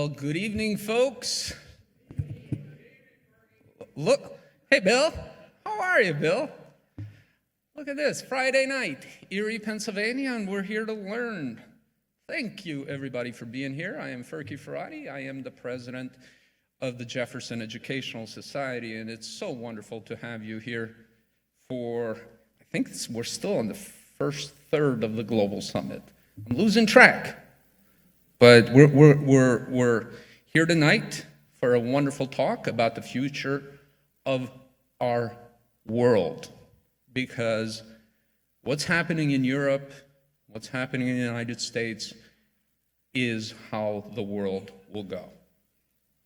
Well, good evening, folks. Look, hey, Bill. How are you, Bill? Look at this, Friday night, Erie, Pennsylvania, and we're here to learn. Thank you, everybody, for being here. I am Ferky Ferrati. I am the president of the Jefferson Educational Society, and it's so wonderful to have you here for, we're still on the first third of the Global Summit. I'm losing track. But we're here tonight for a wonderful talk about the future of our world. Because what's happening in Europe, what's happening in the United States is how the world will go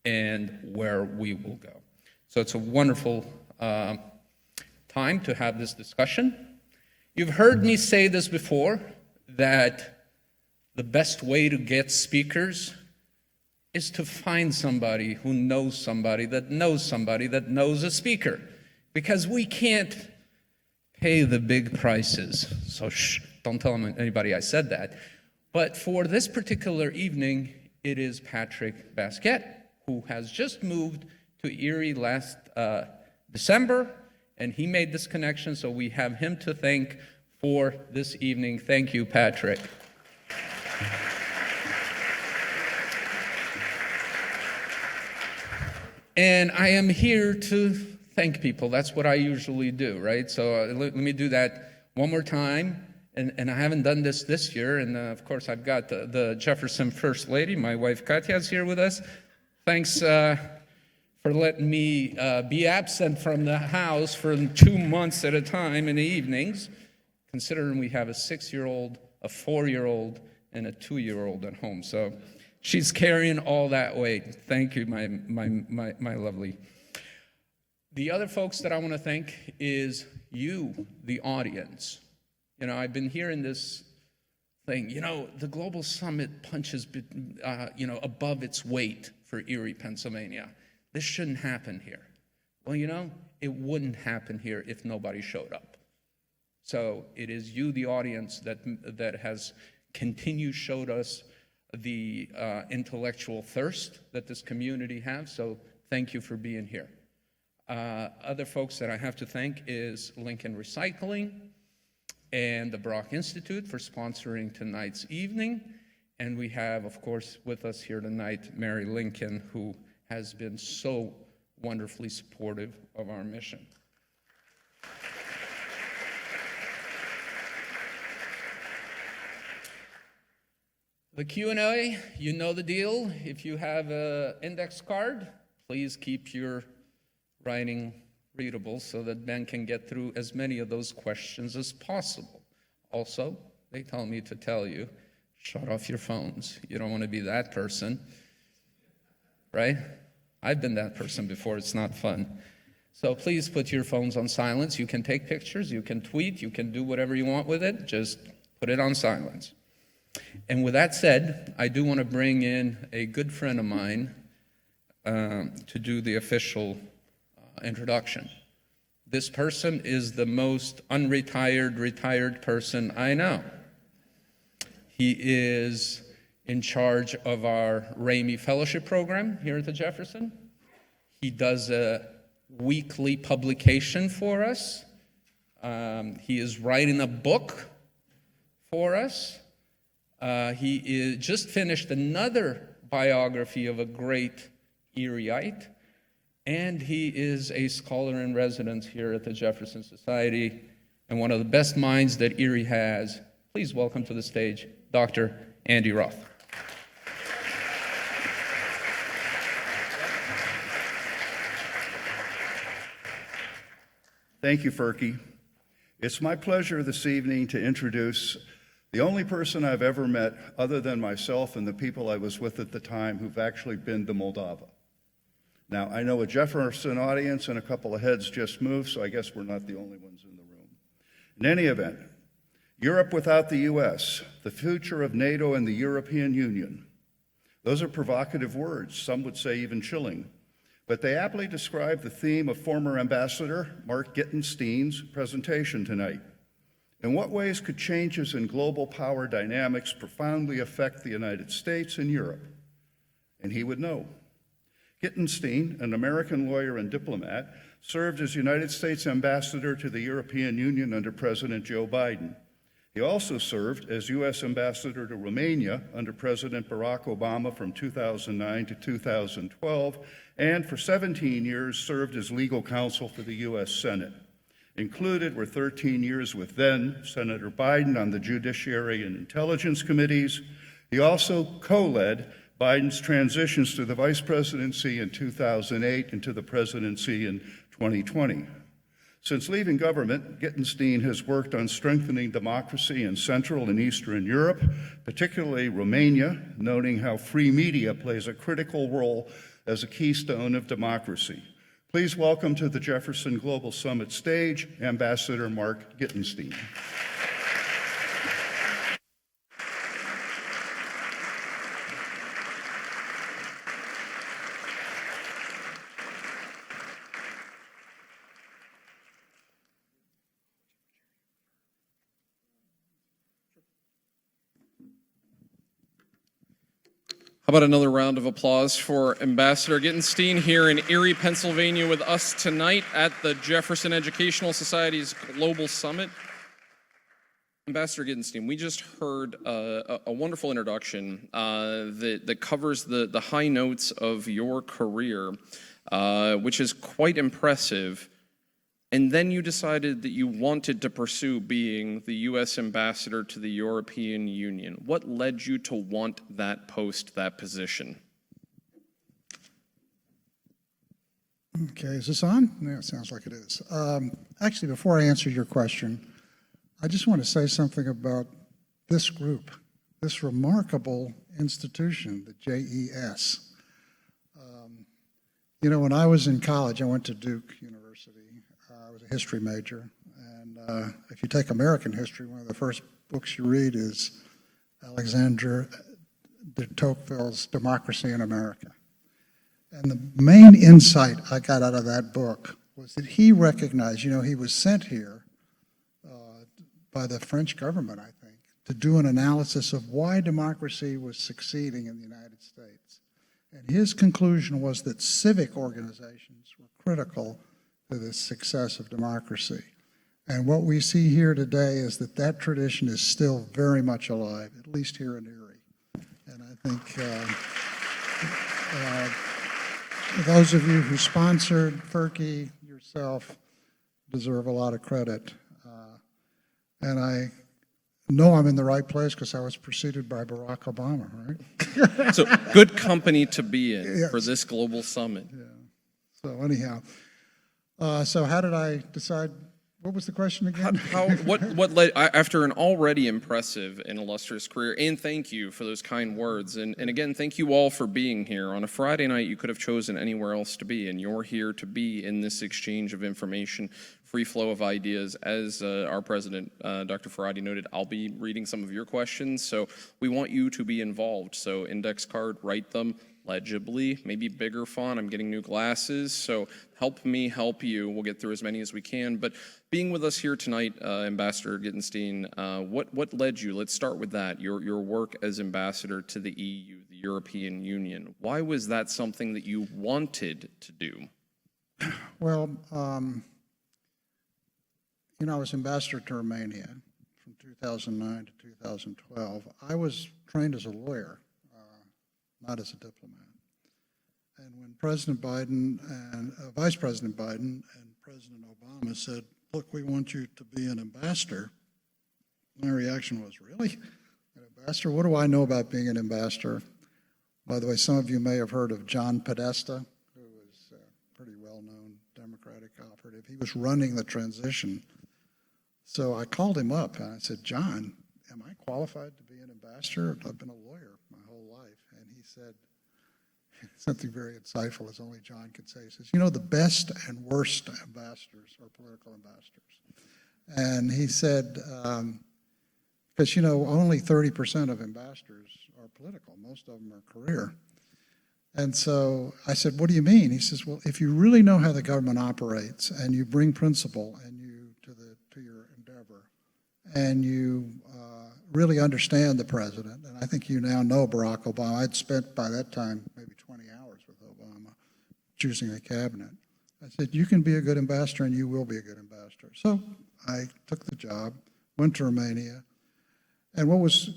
and where we will go. So it's a wonderful time to have this discussion. You've heard me say this before, that the best way to get speakers is to find somebody who knows somebody that knows somebody that knows a speaker. Because we can't pay the big prices. So don't tell anybody I said that. But for this particular evening, it is Patrick Basquette, who has just moved to Erie last December, and he made this connection, so we have him to thank for this evening. Thank you, Patrick. And I am here to thank people. That's what I usually do, right? So let me do that one more time. And I haven't done this year. And of course, I've got the Jefferson First Lady, my wife Katya, is here with us. Thanks for letting me be absent from the house for 2 months at a time in the evenings, considering we have a 6-year-old, a 4-year-old, and a 2-year-old at home. So she's carrying all that weight. Thank you, my lovely. The other folks that I want to thank is you, the audience. You know, I've been hearing this thing, the Global Summit punches, above its weight for Erie, Pennsylvania. This shouldn't happen here. Well, it wouldn't happen here if nobody showed up. So it is you, the audience, that has showed us the intellectual thirst that this community has. So thank you for being here. Other folks that I have to thank is Lincoln Recycling and the Brock Institute for sponsoring tonight's evening. And we have, of course, with us here tonight, Mary Lincoln, who has been so wonderfully supportive of our mission. The Q&A, you know the deal. If you have an index card, please keep your writing readable so that Ben can get through as many of those questions as possible. Also, they tell me to tell you, shut off your phones. You don't want to be that person, right? I've been that person before. It's not fun. So please put your phones on silence. You can take pictures, you can tweet, you can do whatever you want with it. Just put it on silence. And with that said, I do want to bring in a good friend of mine to do the official introduction. This person is the most retired person I know. He is in charge of our Ramey Fellowship Program here at the Jefferson. He does a weekly publication for us. He is writing a book for us. He just finished another biography of a great Erieite, and he is a scholar in residence here at the Jefferson Society, and one of the best minds that Erie has. Please welcome to the stage, Dr. Andy Roth. Thank you, Ferky. It's my pleasure this evening to introduce the only person I've ever met, other than myself and the people I was with at the time, who've actually been to Moldova. Now, I know a Jefferson audience and a couple of heads just moved, so I guess we're not the only ones in the room. In any event, Europe without the U.S., the future of NATO and the European Union. Those are provocative words, some would say even chilling, but they aptly describe the theme of former Ambassador Mark Gitenstein's presentation tonight. In what ways could changes in global power dynamics profoundly affect the United States and Europe? and he would know. Gitenstein, an American lawyer and diplomat, served as United States ambassador to the European Union under President Joe Biden. He also served as U.S. ambassador to Romania under President Barack Obama from 2009 to 2012, and for 17 years served as legal counsel for the U.S. Senate. Included were 13 years with then Senator Biden on the Judiciary and Intelligence Committees. He also co-led Biden's transitions to the vice presidency in 2008 and to the presidency in 2020. Since leaving government, Gitenstein has worked on strengthening democracy in Central and Eastern Europe, particularly Romania, noting how free media plays a critical role as a keystone of democracy. Please welcome to the Jefferson Global Summit stage, Ambassador Mark Gitenstein. How about another round of applause for Ambassador Gitenstein here in Erie, Pennsylvania with us tonight at the Jefferson Educational Society's Global Summit. Ambassador Gitenstein, we just heard a wonderful introduction that covers the high notes of your career, which is quite impressive. And then you decided that you wanted to pursue being the U.S. ambassador to the European Union. What led you to want that post, that position? Okay, is this on? Yeah, it sounds like it is. Actually, before I answer your question, I just want to say something about this group, this remarkable institution, the JES. You know, when I was in college, I went to Duke University. I was a history major, and if you take American history, one of the first books you read is Alexander de Tocqueville's Democracy in America. And the main insight I got out of that book was that he recognized, you know, he was sent here by the French government, I think, to do an analysis of why democracy was succeeding in the United States. And his conclusion was that civic organizations were critical to the success of democracy. And what we see here today is that that tradition is still very much alive, at least here in Erie. And I think those of you who sponsored Ferky, yourself, deserve a lot of credit. And I know I'm in the right place because I was preceded by Barack Obama, right? So good company to be in Yes. for this global summit. Yeah. So anyhow, so how did I decide? What was the question again? What led, after an already impressive and illustrious career, and thank you for those kind words, and again, thank you all for being here. On a Friday night, you could have chosen anywhere else to be, and you're here to be in this exchange of information, free flow of ideas. As our president, Dr. Ferrati, noted, I'll be reading some of your questions, so we want you to be involved. So index card, write them legibly, maybe bigger font. I'm getting new glasses, so help me help you. We'll get through as many as we can. But being with us here tonight, Ambassador Gitenstein, what led you? Let's start with that. Your work as ambassador to the EU, the European Union. Why was that something that you wanted to do? Well, you know, I was ambassador to Romania from 2009 to 2012. I was trained as a lawyer, not as a diplomat. And when President Biden and Vice President Biden and President Obama said, look, we want you to be an ambassador, my reaction was, really? An ambassador? What do I know about being an ambassador? By the way, some of you may have heard of John Podesta, who was a pretty well-known Democratic operative. He was running the transition. So I called him up and I said, John, am I qualified to be an ambassador? I've been a lawyer my whole life. And he said something very insightful, as only John could say. He says, you know, the best and worst ambassadors are political ambassadors. And he said, because, you know, only 30% of ambassadors are political. Most of them are career. And so I said, what do you mean? He says, well, if you really know how the government operates and you bring principle and you to your endeavor and you really understand the president. And I think you now know Barack Obama. I'd spent by that time maybe 20 hours with Obama choosing a cabinet. I said, you can be a good ambassador and you will be a good ambassador. So I took the job, went to Romania. And what was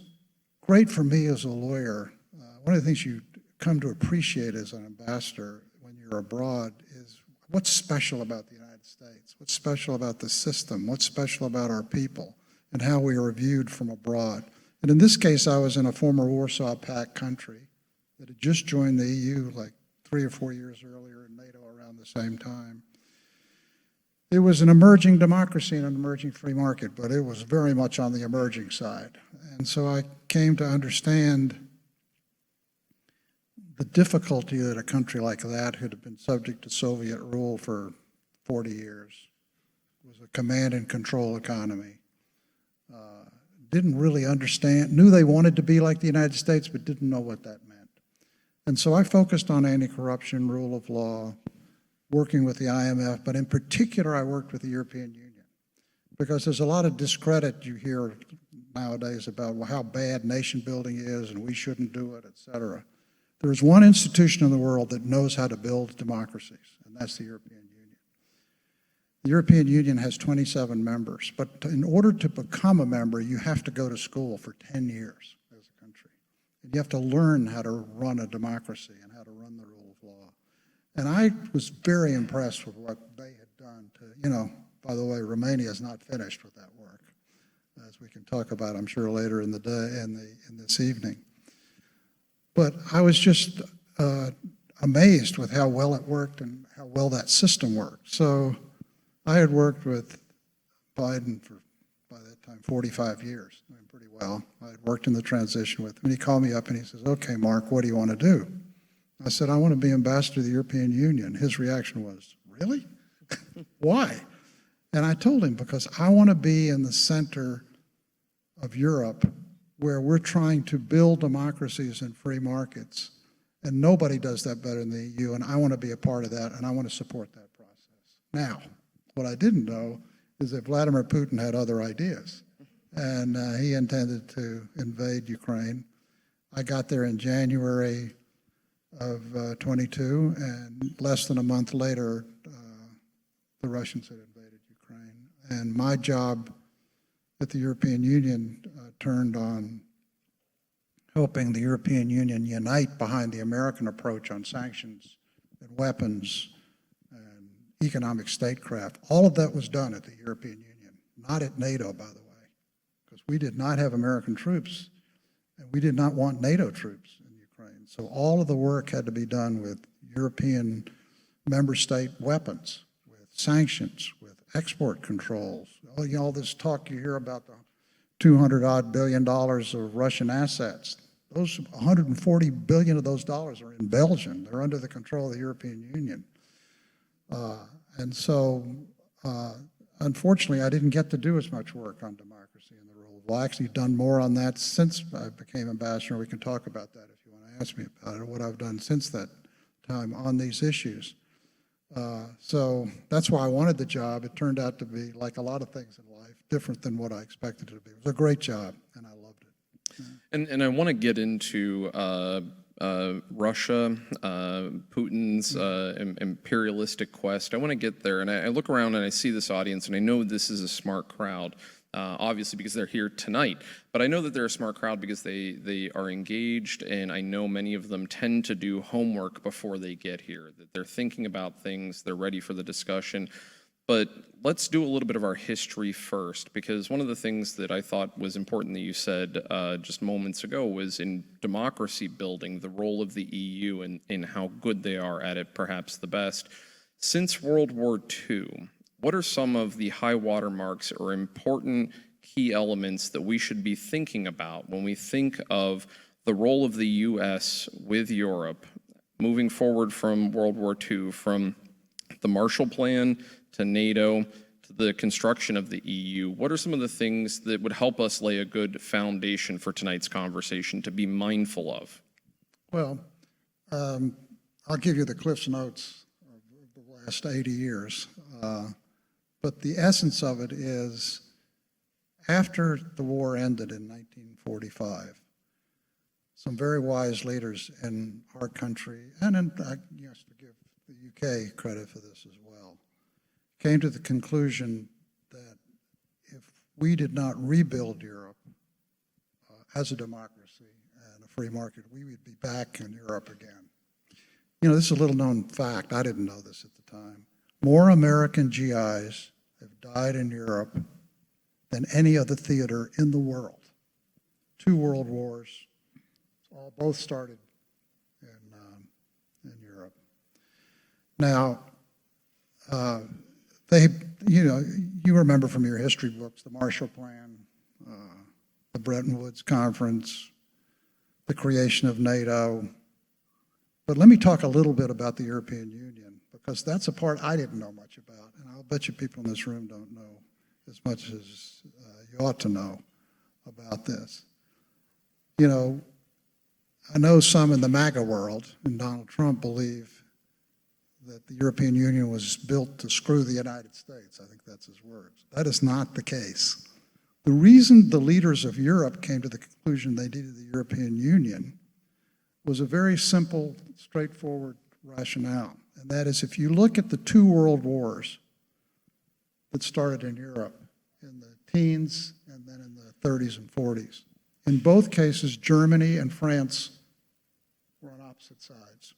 great for me as a lawyer, one of the things you come to appreciate as an ambassador when you're abroad is what's special about the United States, what's special about the system, what's special about our people, and how we are viewed from abroad. And in this case, I was in a former Warsaw Pact country that had just joined the EU like 3 or 4 years earlier, and NATO around the same time. It was an emerging democracy and an emerging free market, but it was very much on the emerging side. And so I came to understand the difficulty that a country like that, who had been subject to Soviet rule for 40 years, was a command and control economy, didn't really understand, knew they wanted to be like the United States, but didn't know what that meant. And so I focused on anti-corruption, rule of law, working with the IMF, but in particular I worked with the European Union, because there's a lot of discredit you hear nowadays about how bad nation building is and we shouldn't do it, et cetera. There's one institution in the world that knows how to build democracies, and that's the European Union. The European Union has 27 members, but in order to become a member, you have to go to school for 10 years as a country. And you have to learn how to run a democracy and how to run the rule of law. And I was very impressed with what they had done to, by the way, Romania is not finished with that work, as we can talk about, I'm sure, later in the day, in this evening. But I was just amazed with how well it worked and how well that system worked. So I had worked with Biden for, by that time, 45 years, doing pretty well. I had worked in the transition with him, and he called me up and he says, okay, Mark, what do you want to do? I said, I want to be ambassador to the European Union. His reaction was, really? Why? And I told him, because I want to be in the center of Europe where we're trying to build democracies and free markets, and nobody does that better than the EU, and I want to be a part of that, and I want to support that process. Now, what I didn't know is that Vladimir Putin had other ideas, and he intended to invade Ukraine. I got there in January of 22, and less than a month later, the Russians had invaded Ukraine. And my job at the European Union turned on helping the European Union unite behind the American approach on sanctions and weapons and economic statecraft. All of that was done at the European Union, not at NATO, by the way, because we did not have American troops, and we did not want NATO troops in Ukraine. So all of the work had to be done with European member state weapons, with sanctions, with export controls. All this talk you hear about the $200-odd billion of Russian assets. Those 140 billion of those dollars are in Belgium. They're under the control of the European Union. And so, unfortunately, I didn't get to do as much work on democracy and the rule of law. I've actually done more on that since I became ambassador. We can talk about that if you want to ask me about it, what I've done since that time on these issues. So that's why I wanted the job. It turned out to be, like a lot of things in life, different than what I expected it to be. It was a great job, and I loved it. Yeah. And I want to get into Russia, Putin's imperialistic quest. I want to get there, and I look around and I see this audience, and I know this is a smart crowd, obviously because they're here tonight, but I know that they're a smart crowd because they are engaged, and I know many of them tend to do homework before they get here, that they're thinking about things, they're ready for the discussion. But let's do a little bit of our history first, because one of the things that I thought was important that you said just moments ago was in democracy building, the role of the EU and how good they are at it, perhaps the best. Since World War II, what are some of the high water marks or important key elements that we should be thinking about when we think of the role of the U.S. with Europe moving forward from World War II, from the Marshall Plan to NATO, to the construction of the EU? What are some of the things that would help us lay a good foundation for tonight's conversation to be mindful of? Well, I'll give you the Cliff's Notes of the last 80 years. But the essence of it is, after the war ended in 1945, some very wise leaders in our country, and I guess to give the UK credit for this as well, came to the conclusion that if we did not rebuild Europe as a democracy and a free market, we would be back in Europe again. You know, this is a little known fact. I didn't know this at the time. More American GIs have died in Europe than any other theater in the world. 2 world wars, both started in Europe. Now, you remember from your history books the Marshall Plan, the Bretton Woods Conference, the creation of NATO. But let me talk a little bit about the European Union, because that's a part I didn't know much about, and I'll bet you people in this room don't know as much as you ought to know about this. You know, I know some in the MAGA world, and Donald Trump, believe that the European Union was built to screw the United States. I think that's his words. That is not the case. The reason the leaders of Europe came to the conclusion they needed the European Union was a very simple, straightforward rationale. And that is, if you look at the 2 world wars that started in Europe in the teens and then in the 30s and 40s, in both cases, Germany and France were on opposite sides.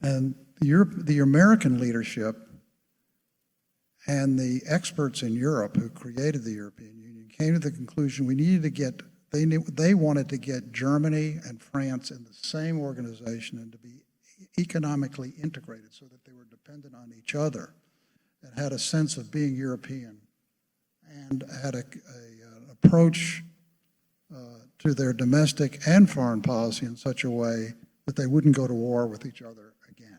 And the American leadership and the experts in Europe who created the European Union came to the conclusion we needed to get, they wanted to get Germany and France in the same organization and to be economically integrated so that they were dependent on each other and had a sense of being European and had an approach to their domestic and foreign policy in such a way that they wouldn't go to war with each other again.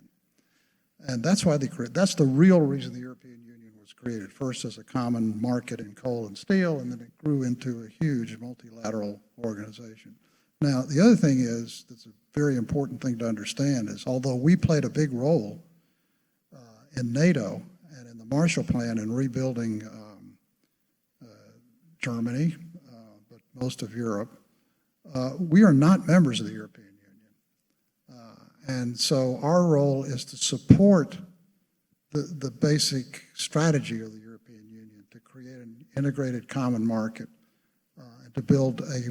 And that's why that's the real reason the European Union was created, first as a common market in coal and steel, and then it grew into a huge multilateral organization. Now, the other thing is, that's a very important thing to understand, is although we played a big role in NATO and in the Marshall Plan in rebuilding Germany, but most of Europe, we are not members of the European Union. And so our role is to support the basic strategy of the European Union, to create an integrated common market, and to build a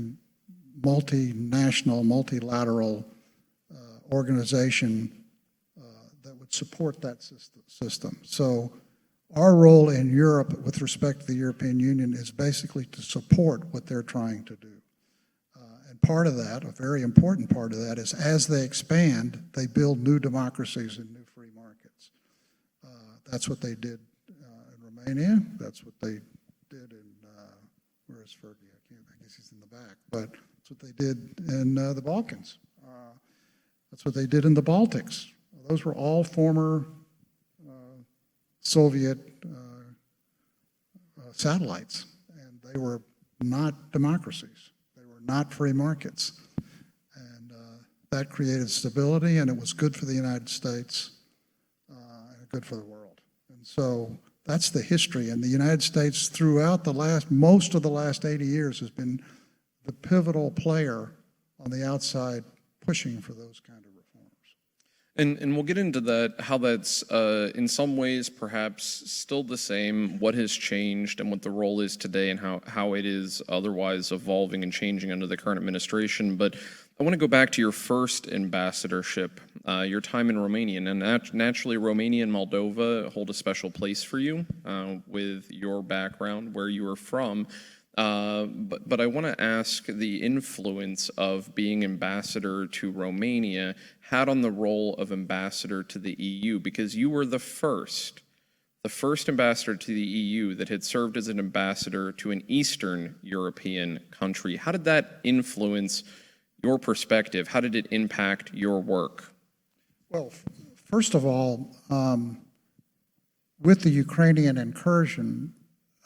multinational, multilateral organization that would support that system. So our role in Europe with respect to the European Union is basically to support what they're trying to do. And part of that, a very important part of that, is as they expand, they build new democracies and new free markets. That's what they did in Romania. That's what they did in, where is Fergie? I guess he's in the back. But that's what they did in the Balkans. That's what they did in the Baltics. Those were all former Soviet satellites, and they were not democracies. They were not free markets. And that created stability, and it was good for the United States and good for the world. And so that's the history. And the United States, throughout most of the last 80 years, has been the pivotal player on the outside pushing for those kind of reforms. And we'll get into that, how that's in some ways perhaps still the same, what has changed and what the role is today, and how it is otherwise evolving and changing under the current administration. But I want to go back to your first ambassadorship, your time in Romania. And naturally, Romania and Moldova hold a special place for you with your background, where you are from. But I want to ask the influence of being ambassador to Romania had on the role of ambassador to the EU, because you were the first ambassador to the EU that had served as an ambassador to an Eastern European country. How did that influence your perspective? How did it impact your work? Well, first of all, with the Ukrainian incursion,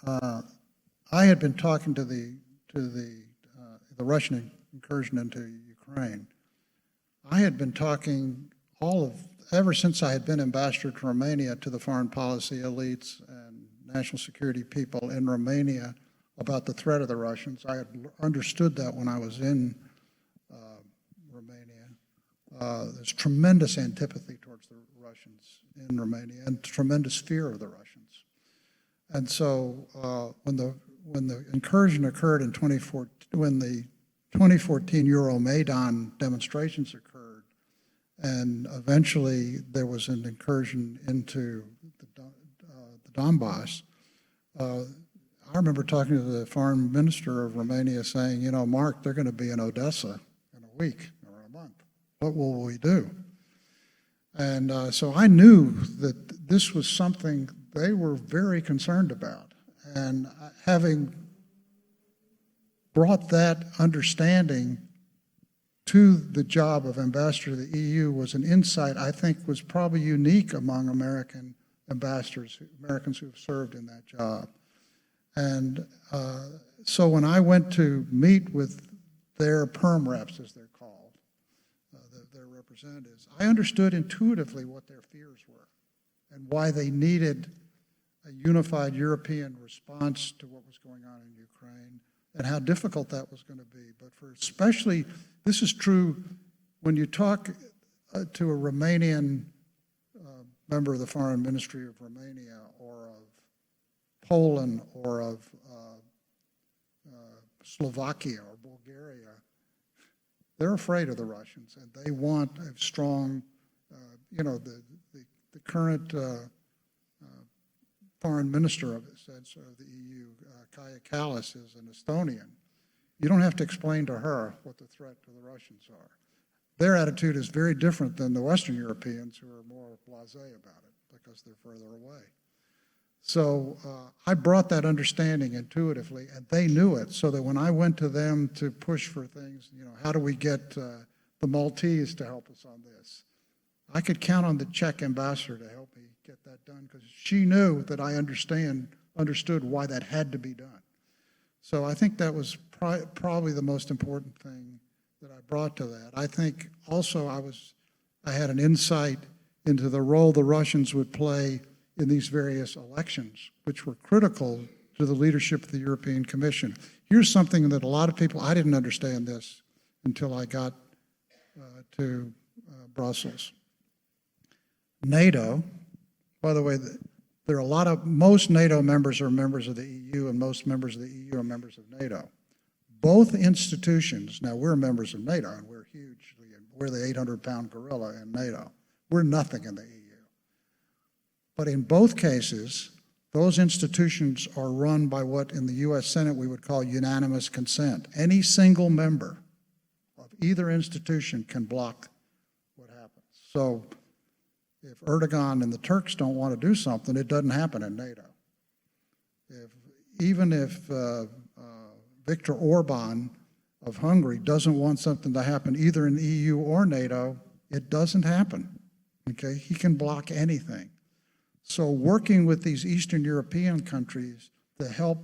I had been talking to the Russian incursion into Ukraine. I had been talking ever since I had been ambassador to Romania, to the foreign policy elites and national security people in Romania about the threat of the Russians. I had understood that when I was in Romania. There's tremendous antipathy towards the Russians in Romania and tremendous fear of the Russians. And so when the incursion occurred in 2014, when the 2014 Euromaidan demonstrations occurred, and eventually there was an incursion into the Donbass, I remember talking to the foreign minister of Romania saying, you know, Mark, they're going to be in Odessa in a week or a month. What will we do? And so I knew that this was something they were very concerned about. And having brought that understanding to the job of ambassador to the EU was an insight I think was probably unique among American ambassadors, Americans who have served in that job. And so when I went to meet with their perm reps, as they're called, their representatives, I understood intuitively what their fears were and why they needed a unified European response to what was going on in Ukraine and how difficult that was going to be. But for especially, this is true when you talk to a Romanian member of the Foreign Ministry of Romania or of Poland or of Slovakia or Bulgaria, they're afraid of the Russians and they want a strong, you know, the current foreign minister of the EU, Kaja Kallas, is an Estonian. You don't have to explain to her what the threat to the Russians are. Their attitude is very different than the Western Europeans who are more blasé about it because they're further away. So I brought that understanding intuitively, and they knew it, so that when I went to them to push for things, you know, how do we get the Maltese to help us on this? I could count on the Czech ambassador to help me get that done because she knew that I understood why that had to be done. So I think that was probably the most important thing that I brought to that. I think also I had an insight into the role the Russians would play in these various elections, which were critical to the leadership of the European Commission. Here's something that a lot of people, I didn't understand this until I got to Brussels. NATO, by the way, there are most NATO members are members of the EU, and most members of the EU are members of NATO. Both institutions, now we're members of NATO, and we're the 800-pound gorilla in NATO. We're nothing in the EU. But in both cases, those institutions are run by what in the U.S. Senate we would call unanimous consent. Any single member of either institution can block what happens. So if Erdogan and the Turks don't want to do something, it doesn't happen in NATO. Even if Viktor Orban of Hungary doesn't want something to happen either in the EU or NATO, it doesn't happen. Okay, he can block anything. So working with these Eastern European countries to help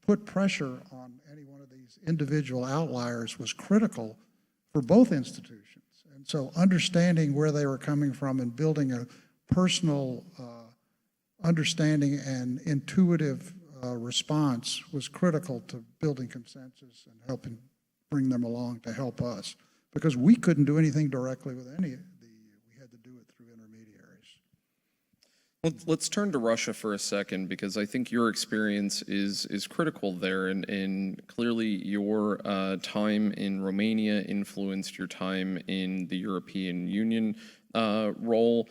put pressure on any one of these individual outliers was critical for both institutions. And so understanding where they were coming from and building a personal understanding and intuitive response was critical to building consensus and helping bring them along to help us. Because we couldn't do anything directly with any of the EU. We had to do it through intermediaries. Well, let's turn to Russia for a second, because I think your experience is critical there, and clearly your time in Romania influenced your time in the European Union role.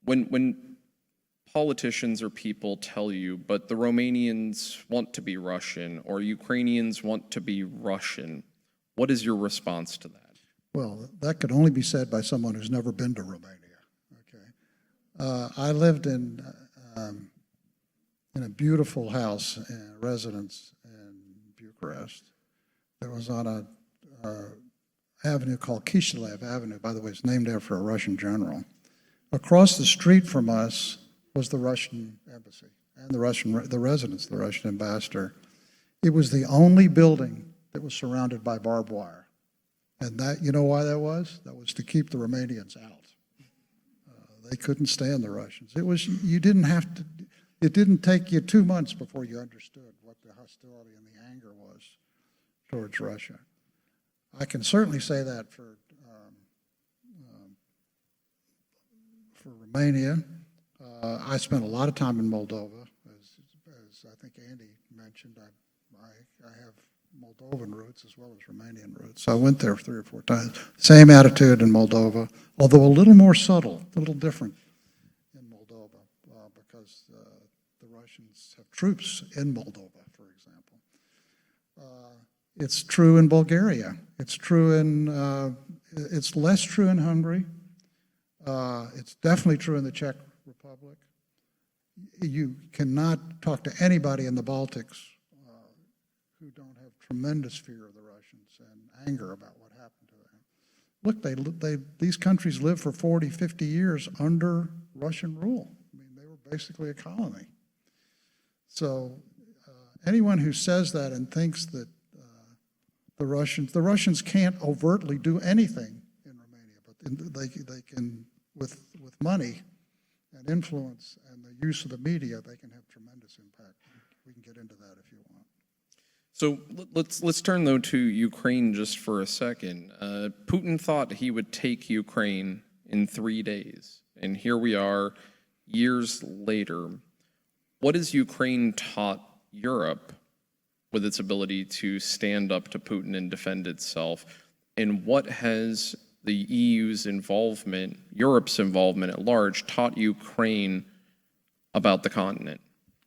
When politicians or people tell you, but the Romanians want to be Russian or Ukrainians want to be Russian, what is your response to that? Well, that could only be said by someone who's never been to Romania. I lived in a beautiful house, residence in Bucharest. That was on a avenue called Kishinev Avenue. By the way, it's named after a Russian general. Across the street from us was the Russian embassy and the residence, the Russian ambassador. It was the only building that was surrounded by barbed wire. And that, you know why that was? That was to keep the Romanians out. They couldn't stand the Russians. You didn't have to, it didn't take you 2 months before you understood what the hostility and the anger was towards Russia. I can certainly say that for Romania. I spent a lot of time in Moldova, as I think Andy mentioned. I have Moldovan roots as well as Romanian roots. So I went there 3 or 4 times. Same attitude in Moldova, although a little more subtle, a little different in Moldova, because the Russians have troops in Moldova, for example. It's true in Bulgaria. It's true in, it's less true in Hungary. It's definitely true in the Czech Republic. You cannot talk to anybody in the Baltics who don't have tremendous fear of the Russians and anger about what happened to them. Look, these countries lived for 40, 50 years under Russian rule. I mean, they were basically a colony. So anyone who says that and thinks that the Russians can't overtly do anything in Romania, but they can, with money and influence and the use of the media, they can have tremendous impact. We can get into that if you want. So let's turn, though, to Ukraine just for a second. Putin thought he would take Ukraine in 3 days, and here we are years later. What has Ukraine taught Europe with its ability to stand up to Putin and defend itself? And what has the EU's involvement, Europe's involvement at large, taught Ukraine about the continent?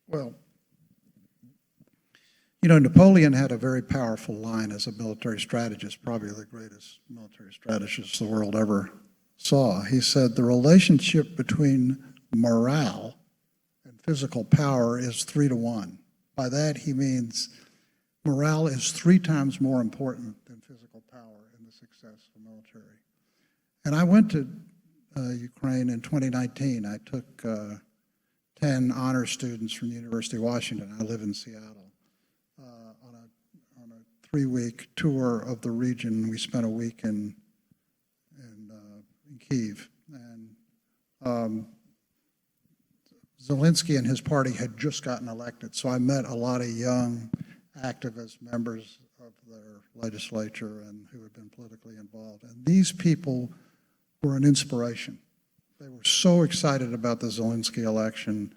Well, you know, Napoleon had a very powerful line as a military strategist, probably the greatest military strategist the world ever saw. He said the relationship between morale and physical power is 3 to 1. By that he means morale is 3 times more important than physical power in the success of military. And I went to Ukraine in 2019. I took 10 honor students from the University of Washington. I live in Seattle. On a 3-week tour of the region. We spent a week in Kyiv. And Zelensky and his party had just gotten elected, so I met a lot of young activists, members of their legislature, and who had been politically involved. And these people were an inspiration. They were so excited about the Zelensky election.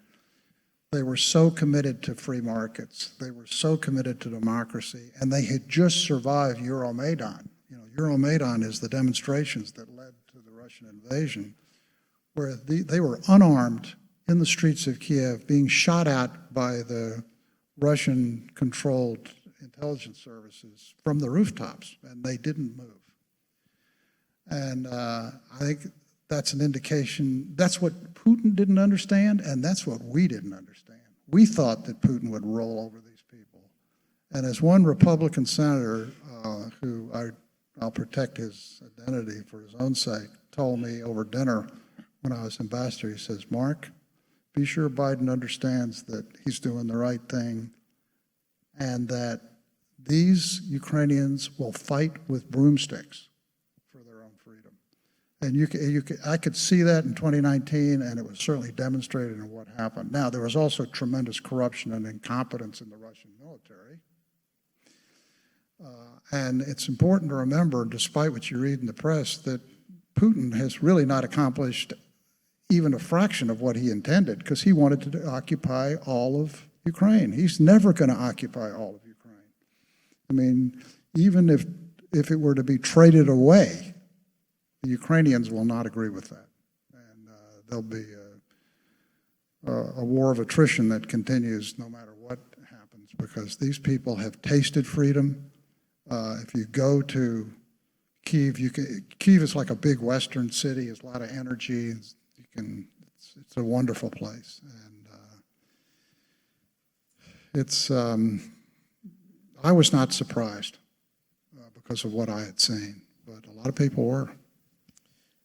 They were so committed to free markets. They were so committed to democracy, and they had just survived Euromaidan. You know, Euromaidan is the demonstrations that led to the Russian invasion, where they were unarmed in the streets of Kiev, being shot at by the Russian-controlled intelligence services from the rooftops, and they didn't move. And I think that's an indication, that's what Putin didn't understand, and that's what we didn't understand. We thought that Putin would roll over these people. And as one Republican senator, who I'll protect his identity for his own sake, told me over dinner when I was ambassador, he says, "Mark, be sure Biden understands that he's doing the right thing and that these Ukrainians will fight with broomsticks for their own freedom." And I could see that in 2019, and it was certainly demonstrated in what happened. Now, there was also tremendous corruption and incompetence in the Russian military. And it's important to remember, despite what you read in the press, that Putin has really not accomplished even a fraction of what he intended, because he wanted to occupy all of Ukraine. He's never going to occupy all of Ukraine. I mean, even if it were to be traded away, the Ukrainians will not agree with that. And there'll be a war of attrition that continues no matter what happens, because these people have tasted freedom. If you go to Kyiv, Kyiv is like a big western city. It's a lot of energy. It's a wonderful place, and I was not surprised because of what I had seen, but a lot of people were.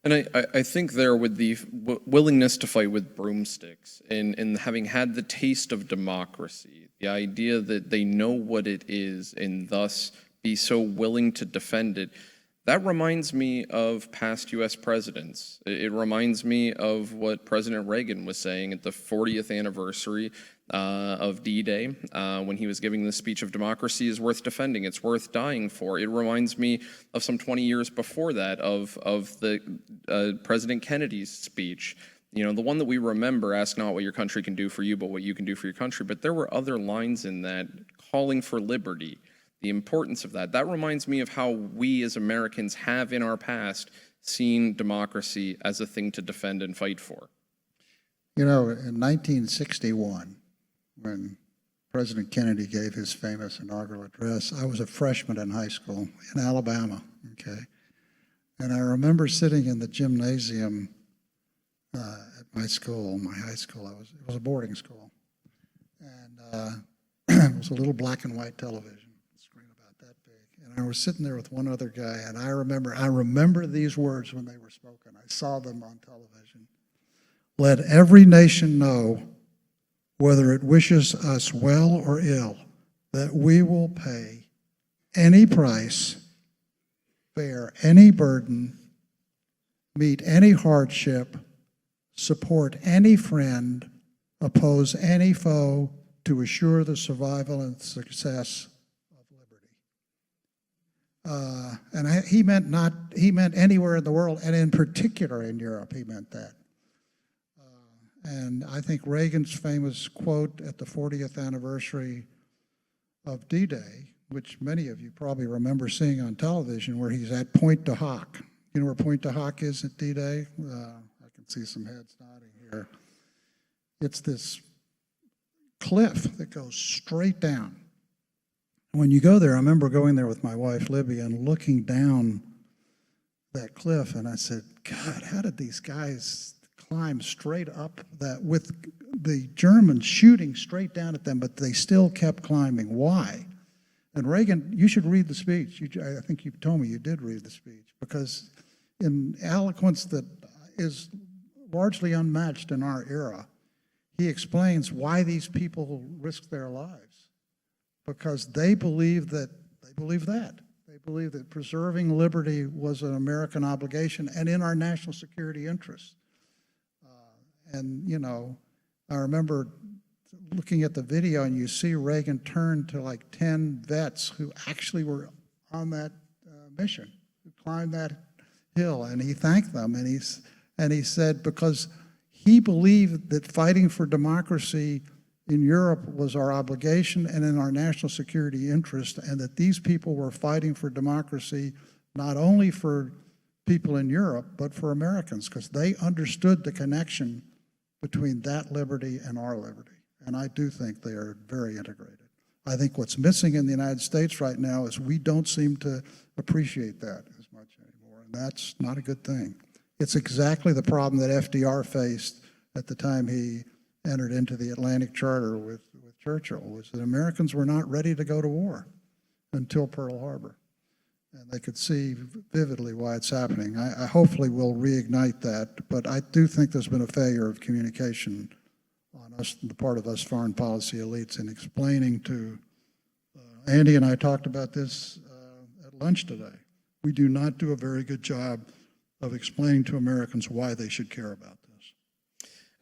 And I think there, with the willingness to fight with broomsticks and having had the taste of democracy, the idea that they know what it is and thus be so willing to defend it, That reminds me of past U.S. presidents. It reminds me of what President Reagan was saying at the 40th anniversary of D-Day when he was giving the speech of democracy is worth defending, it's worth dying for. It reminds me of some 20 years before that of the President Kennedy's speech. You know, the one that we remember, ask not what your country can do for you, but what you can do for your country. But there were other lines in that calling for liberty, the importance of that. That reminds me of how we as Americans have in our past seen democracy as a thing to defend and fight for. You know, in 1961, when President Kennedy gave his famous inaugural address, I was a freshman in high school in Alabama, okay? And I remember sitting in the gymnasium at my school, my high school. It was a boarding school. And it was a little black and white television, screen about that big. And I was sitting there with one other guy, and I remember these words when they were spoken. I saw them on television. Let every nation know, whether it wishes us well or ill, that we will pay any price, bear any burden, meet any hardship, support any friend, oppose any foe, to assure the survival and success of liberty. And he meant anywhere in the world, and in particular in Europe, he meant that. And I think Reagan's famous quote at the 40th anniversary of D-Day, which many of you probably remember seeing on television, where he's at Pointe du Hoc. You know where Pointe du Hoc is at D-Day? I can see some heads nodding here. It's this cliff that goes straight down. When you go there, I remember going there with my wife, Libby, and looking down that cliff, and I said, God, how did these guys climb straight up that, with the Germans shooting straight down at them, but they still kept climbing? Why? And Reagan, you should read the speech. I think you told me you did read the speech, because in eloquence that is largely unmatched in our era, he explains why these people risked their lives. Because they believe that. They believe that preserving liberty was an American obligation and in our national security interests. And, you know, I remember looking at the video, and you see Reagan turn to like 10 vets who actually were on that mission, who climbed that hill, and he thanked them, and he said, because he believed that fighting for democracy in Europe was our obligation and in our national security interest, and that these people were fighting for democracy not only for people in Europe, but for Americans, because they understood the connection between that liberty and our liberty. And I do think they are very integrated. I think what's missing in the United States right now is we don't seem to appreciate that as much anymore, and that's not a good thing. It's exactly the problem that FDR faced at the time he entered into the Atlantic Charter with Churchill, was that Americans were not ready to go to war until Pearl Harbor. And they could see vividly why it's happening. I hopefully will reignite that, but I do think there's been a failure of communication on us, the part of us foreign policy elites, in explaining to, Andy and I talked about this at lunch today. We do not do a very good job of explaining to Americans why they should care about this.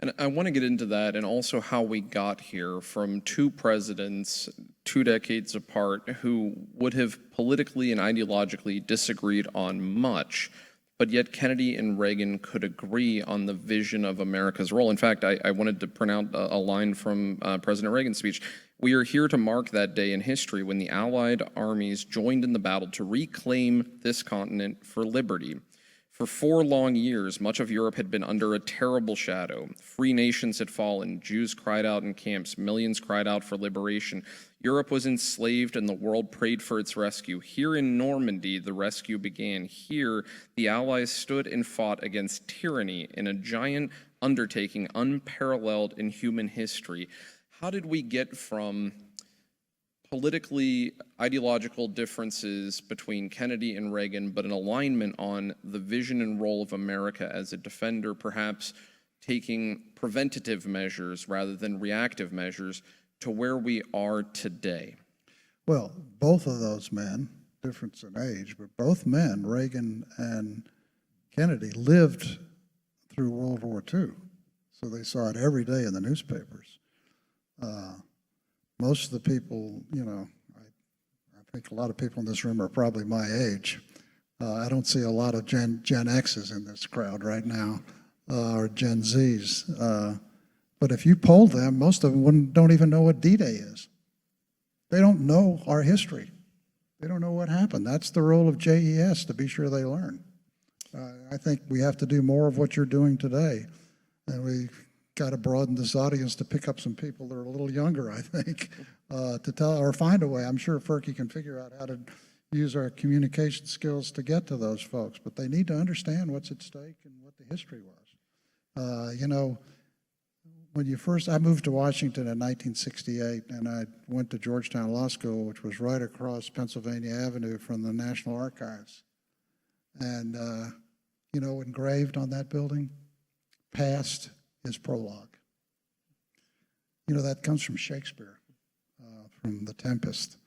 And I want to get into that, and also how we got here from two presidents 2 decades apart who would have politically and ideologically disagreed on much, but yet Kennedy and Reagan could agree on the vision of America's role. In fact, I wanted to print out a line from President Reagan's speech. We are here to mark that day in history when the Allied armies joined in the battle to reclaim this continent for liberty. For 4 long years, much of Europe had been under a terrible shadow. Free nations had fallen. Jews cried out in camps. Millions cried out for liberation. Europe was enslaved, and the world prayed for its rescue. Here in Normandy, the rescue began. Here, the Allies stood and fought against tyranny in a giant undertaking unparalleled in human history. How did we get from politically ideological differences between Kennedy and Reagan, but an alignment on the vision and role of America as a defender, perhaps taking preventative measures rather than reactive measures, to where we are today? Well, both of those men difference in age, but both men, Reagan and Kennedy, lived through World War II. So they saw it every day in the newspapers. Most of the people, I think a lot of people in this room are probably my age. I don't see a lot of Gen X's in this crowd right now, or Gen Zs. But if you polled them, most of them don't even know what D-Day is. They don't know our history. They don't know what happened. That's the role of JES, to be sure they learn. I think we have to do more of what you're doing today. And we got to broaden this audience to pick up some people that are a little younger, I think, to tell or find a way. I'm sure Ferky can figure out how to use our communication skills to get to those folks, but they need to understand what's at stake and what the history was. When I moved to Washington in 1968, and I went to Georgetown Law School, which was right across Pennsylvania Avenue from the National Archives. And, engraved on that building, past is prologue. That comes from Shakespeare, from The Tempest.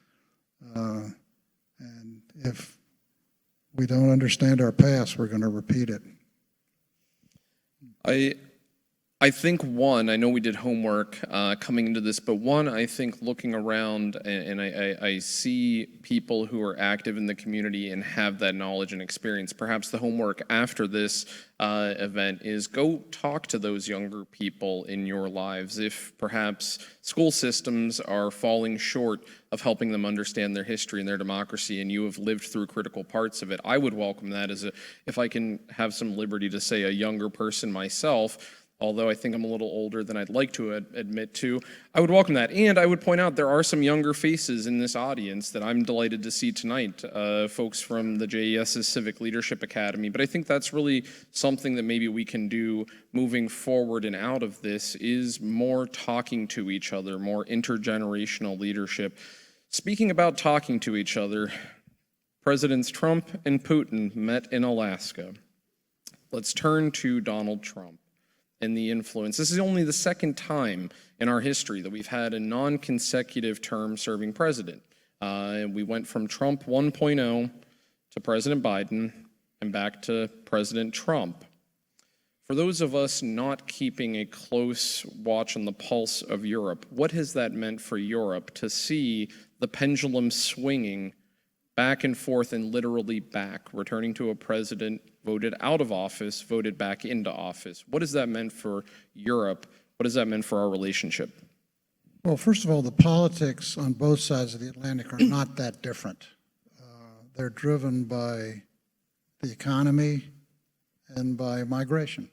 And if we don't understand our past, we're going to repeat it. I think I know we did homework coming into this, but I think looking around and I see people who are active in the community and have that knowledge and experience. Perhaps the homework after this event is go talk to those younger people in your lives. If perhaps school systems are falling short of helping them understand their history and their democracy, and you have lived through critical parts of it, I would welcome that if I can have some liberty to say a younger person myself. Although I think I'm a little older than I'd like to admit to, I would welcome that. And I would point out there are some younger faces in this audience that I'm delighted to see tonight, folks from the JES's Civic Leadership Academy. But I think that's really something that maybe we can do moving forward and out of this is more talking to each other, more intergenerational leadership. Speaking about talking to each other, Presidents Trump and Putin met in Alaska. Let's turn to Donald Trump and the influence. This is only the second time in our history that we've had a non-consecutive term serving president. We went from Trump 1.0 to President Biden and back to President Trump. For those of us not keeping a close watch on the pulse of Europe, what has that meant for Europe to see the pendulum swinging back and forth and literally back, returning to a president voted out of office, voted back into office? What has that meant for Europe? What has that meant for our relationship? Well, first of all, the politics on both sides of the Atlantic are not that different. They're driven by the economy and by migration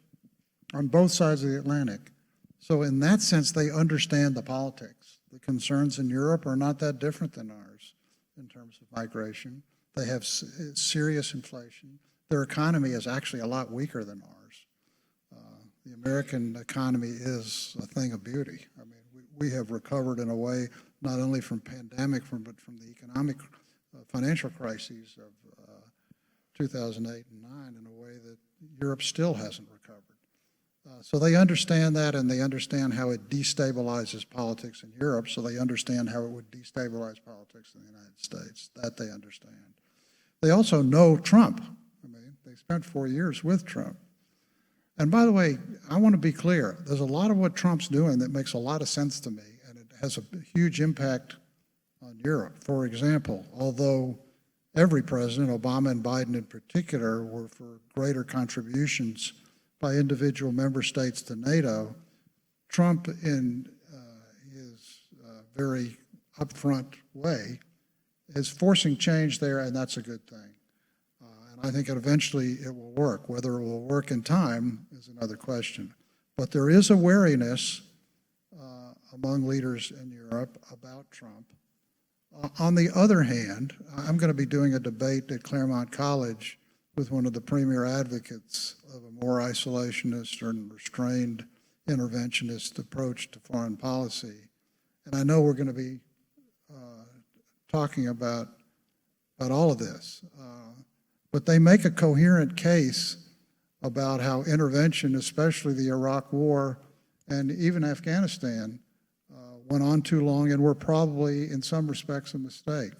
on both sides of the Atlantic. So in that sense, they understand the politics. The concerns in Europe are not that different than ours in terms of migration. They have serious inflation. Their economy is actually a lot weaker than ours. The American economy is a thing of beauty. I mean, we have recovered in a way not only from pandemic, but from the economic financial crises of 2008 and 9 in a way that Europe still hasn't recovered. So they understand that, and they understand how it destabilizes politics in Europe, so they understand how it would destabilize politics in the United States. That they understand. They also know Trump. I mean, they spent 4 years with Trump. And by the way, I want to be clear. There's a lot of what Trump's doing that makes a lot of sense to me, and it has a huge impact on Europe. For example, although every president, Obama and Biden in particular, were for greater contributions by individual member states to NATO, Trump, in his very upfront way, is forcing change there, and that's a good thing. And I think eventually it will work. Whether it will work in time is another question. But there is a wariness among leaders in Europe about Trump. On the other hand, I'm going to be doing a debate at Claremont College with one of the premier advocates of a more isolationist or restrained interventionist approach to foreign policy. And I know we're going to be talking about all of this. But they make a coherent case about how intervention, especially the Iraq War and even Afghanistan, went on too long and were probably, in some respects, a mistake.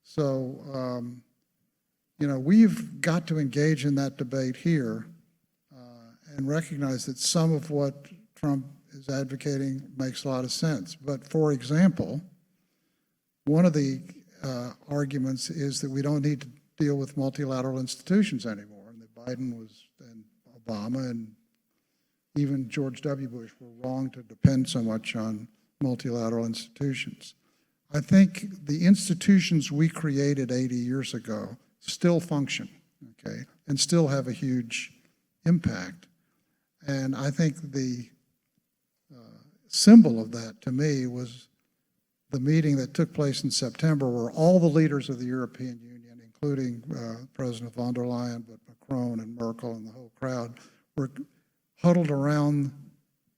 So, we've got to engage in that debate here and recognize that some of what Trump is advocating makes a lot of sense. But for example, one of the arguments is that we don't need to deal with multilateral institutions anymore, and that Biden and Obama and even George W. Bush were wrong to depend so much on multilateral institutions. I think the institutions we created 80 years ago still function, okay, and still have a huge impact. And I think the symbol of that to me was the meeting that took place in September where all the leaders of the European Union, including President von der Leyen, but Macron and Merkel and the whole crowd, were huddled around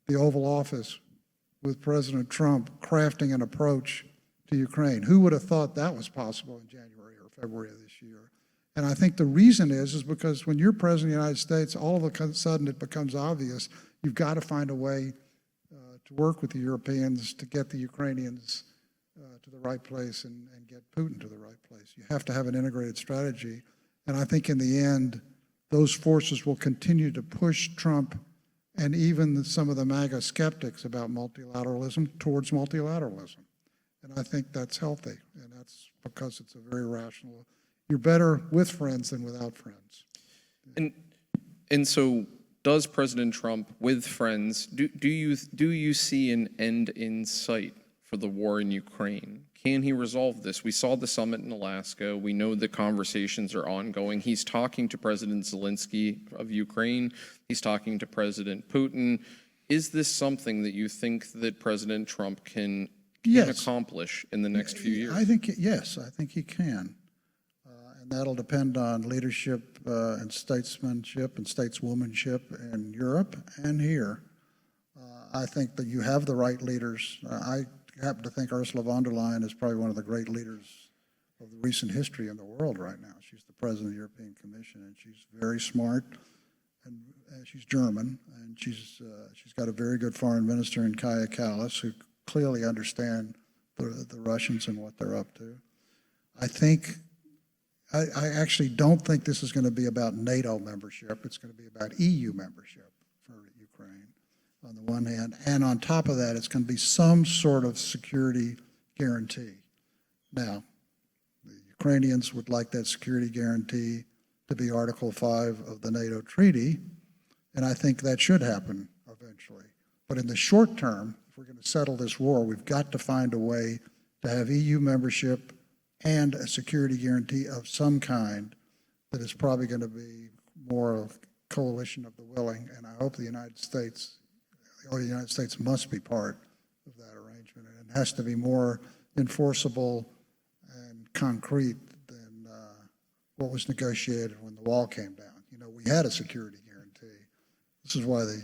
the Oval Office with President Trump crafting an approach to Ukraine. Who would have thought that was possible in January or February of this year? And I think the reason is because when you're president of the United States, all of a sudden it becomes obvious you've got to find a way to work with the Europeans to get the Ukrainians to the right place and get Putin to the right place. You have to have an integrated strategy. And I think in the end, those forces will continue to push Trump and even some of the MAGA skeptics about multilateralism towards multilateralism. And I think that's healthy, and that's because it's a very rational. You're better with friends than without friends. And so, does President Trump, with friends, do you see an end in sight for the war in Ukraine? Can he resolve this? We saw the summit in Alaska. We know the conversations are ongoing. He's talking to President Zelensky of Ukraine. He's talking to President Putin. Is this something that you think that President Trump can accomplish in the next few years? I think, yes, I think he can. And that'll depend on leadership and statesmanship and stateswomanship in Europe and here. I think that you have the right leaders. I happen to think Ursula von der Leyen is probably one of the great leaders of the recent history in the world right now. She's the president of the European Commission, and she's very smart, and she's German, and she's got a very good foreign minister in Kaja Kallas, who clearly understand the Russians and what they're up to. I actually don't think this is going to be about NATO membership. It's going to be about EU membership for Ukraine on the one hand. And on top of that, it's going to be some sort of security guarantee. Now, the Ukrainians would like that security guarantee to be Article 5 of the NATO treaty, and I think that should happen eventually. But in the short term, if we're going to settle this war, we've got to find a way to have EU membership and a security guarantee of some kind that is probably going to be more of a coalition of the willing. And I hope the United States must be part of that arrangement. And it has to be more enforceable and concrete than what was negotiated when the wall came down. We had a security guarantee. This is why the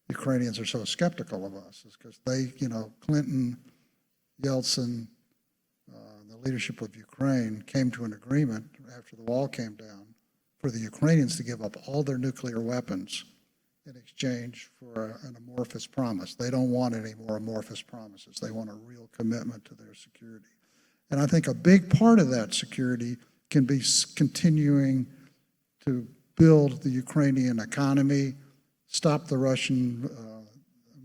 Ukrainians are so skeptical of us, is because they, Clinton, Yeltsin, the leadership of Ukraine came to an agreement after the wall came down for the Ukrainians to give up all their nuclear weapons in exchange for an amorphous promise. They don't want any more amorphous promises. They want a real commitment to their security. And I think a big part of that security can be continuing to build the Ukrainian economy, stop the Russian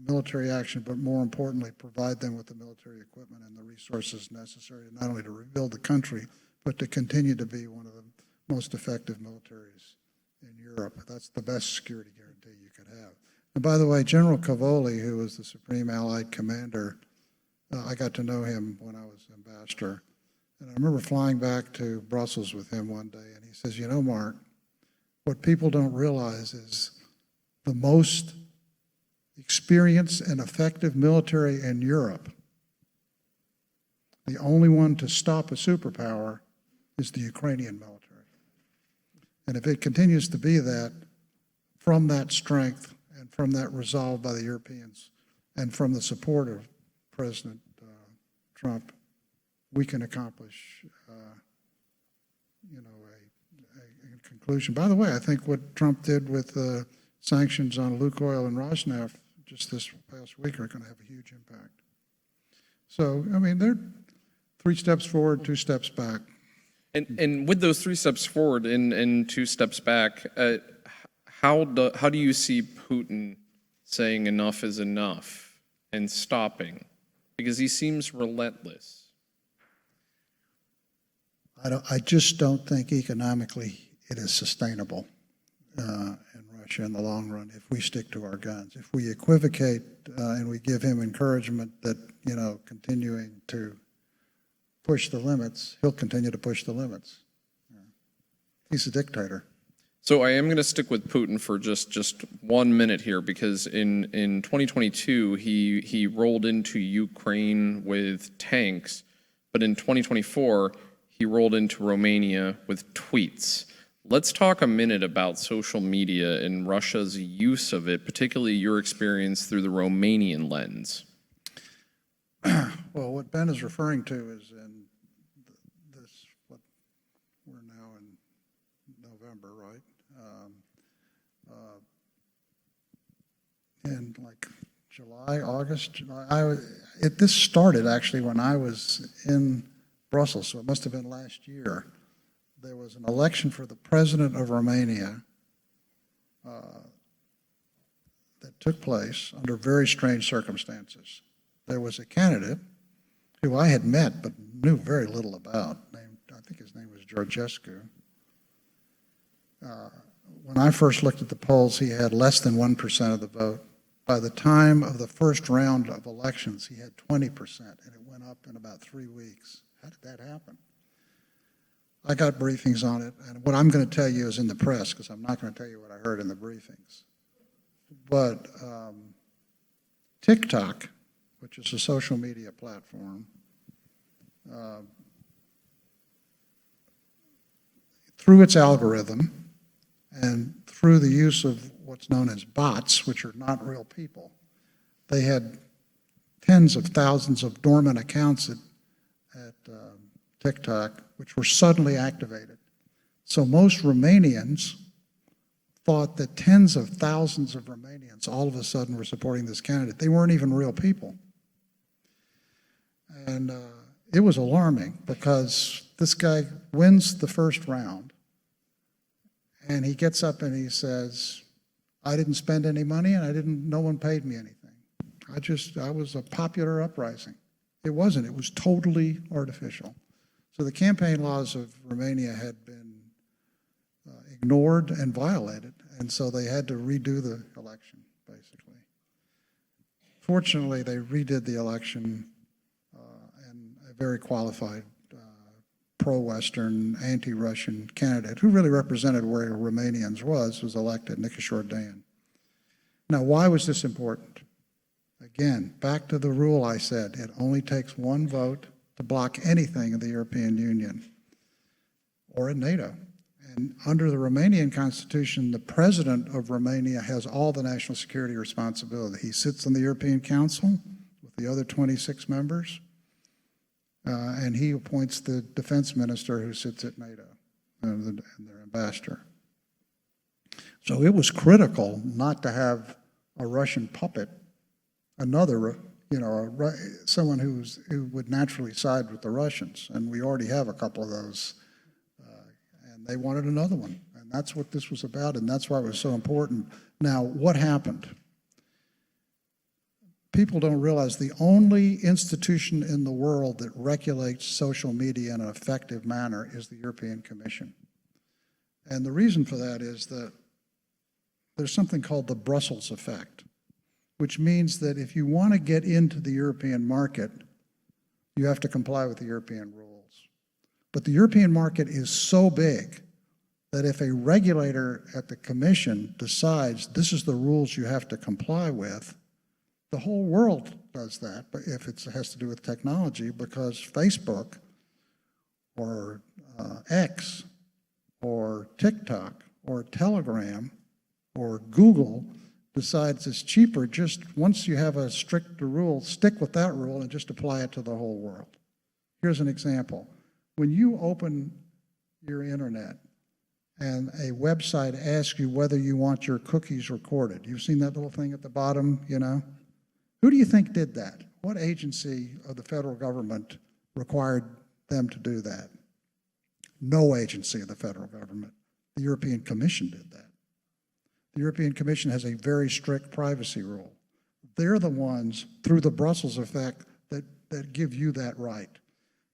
military action, but more importantly, provide them with the military equipment and the resources necessary not only to rebuild the country, but to continue to be one of the most effective militaries in Europe. That's the best security guarantee you could have. And by the way, General Cavoli, who was the Supreme Allied Commander, I got to know him when I was ambassador. And I remember flying back to Brussels with him one day, and he says, Mark, what people don't realize is the most experienced and effective military in Europe, the only one to stop a superpower is the Ukrainian military. And if it continues to be that, from that strength and from that resolve by the Europeans and from the support of President Trump, we can accomplish a conclusion. By the way, I think what Trump did with sanctions on Lukoil and Rosneft just this past week are going to have a huge impact. So, they're 3 steps forward, 2 steps back. And with those 3 steps forward and 2 steps back, how do you see Putin saying enough is enough and stopping? Because he seems relentless. I just don't think economically it is sustainable in Russia in the long run if we stick to our guns. If we equivocate and we give him encouragement that, continuing to push the limits, he'll continue to push the limits. He's a dictator. So I am going to stick with Putin for just 1 minute here, because in 2022 he rolled into Ukraine with tanks, but in 2024 he rolled into Romania with tweets. Let's talk a minute about social media and Russia's use of it, particularly your experience through the Romanian lens. Well, what Ben is referring to is in what we're now in November, right? In like July, August, this started actually when I was in Brussels, so it must have been last year. There was an election for the president of Romania that took place under very strange circumstances. There was a candidate who I had met but knew very little about. I think his name was Georgescu. When I first looked at the polls, he had less than 1% of the vote. By the time of the first round of elections, he had 20%, and it went up in about 3 weeks. How did that happen? I got briefings on it, and what I'm going to tell you is in the press, because I'm not going to tell you what I heard in the briefings. But TikTok, which is a social media platform, through its algorithm and through the use of what's known as bots, which are not real people, they had tens of thousands of dormant accounts at TikTok, which were suddenly activated. So most Romanians thought that tens of thousands of Romanians all of a sudden were supporting this candidate. They weren't even real people. And it was alarming because this guy wins the first round and he gets up and he says, I didn't spend any money and no one paid me anything. I was a popular uprising. It wasn't, it was totally artificial. So the campaign laws of Romania had been ignored and violated, and so they had to redo the election, basically. Fortunately, they redid the election, and a very qualified pro-Western, anti-Russian candidate who really represented where Romanians was elected, Nicolae Dan. Now, why was this important? Again, back to the rule I said, it only takes one vote to block anything in the European Union or in NATO. And under the Romanian constitution, the president of Romania has all the national security responsibility. He sits on the European Council with the other 26 members, and he appoints the defense minister who sits at NATO and their ambassador. So it was critical not to have a Russian puppet, another someone who would naturally side with the Russians, and we already have a couple of those, and they wanted another one, and that's what this was about, and that's why it was so important. Now, what happened? People don't realize the only institution in the world that regulates social media in an effective manner is the European Commission, and the reason for that is that there's something called the Brussels effect, which means that if you want to get into the European market, you have to comply with the European rules. But the European market is so big that if a regulator at the Commission decides this is the rules you have to comply with, the whole world does that, but if it has to do with technology, because Facebook or X or TikTok or Telegram or Google decides it's cheaper, just once you have a stricter rule, stick with that rule and just apply it to the whole world. Here's an example. When you open your internet and a website asks you whether you want your cookies recorded, you've seen that little thing at the bottom, Who do you think did that? What agency of the federal government required them to do that. No agency of the federal government. The European Commission did that. The European Commission has a very strict privacy rule. They're the ones, through the Brussels effect, that give you that right.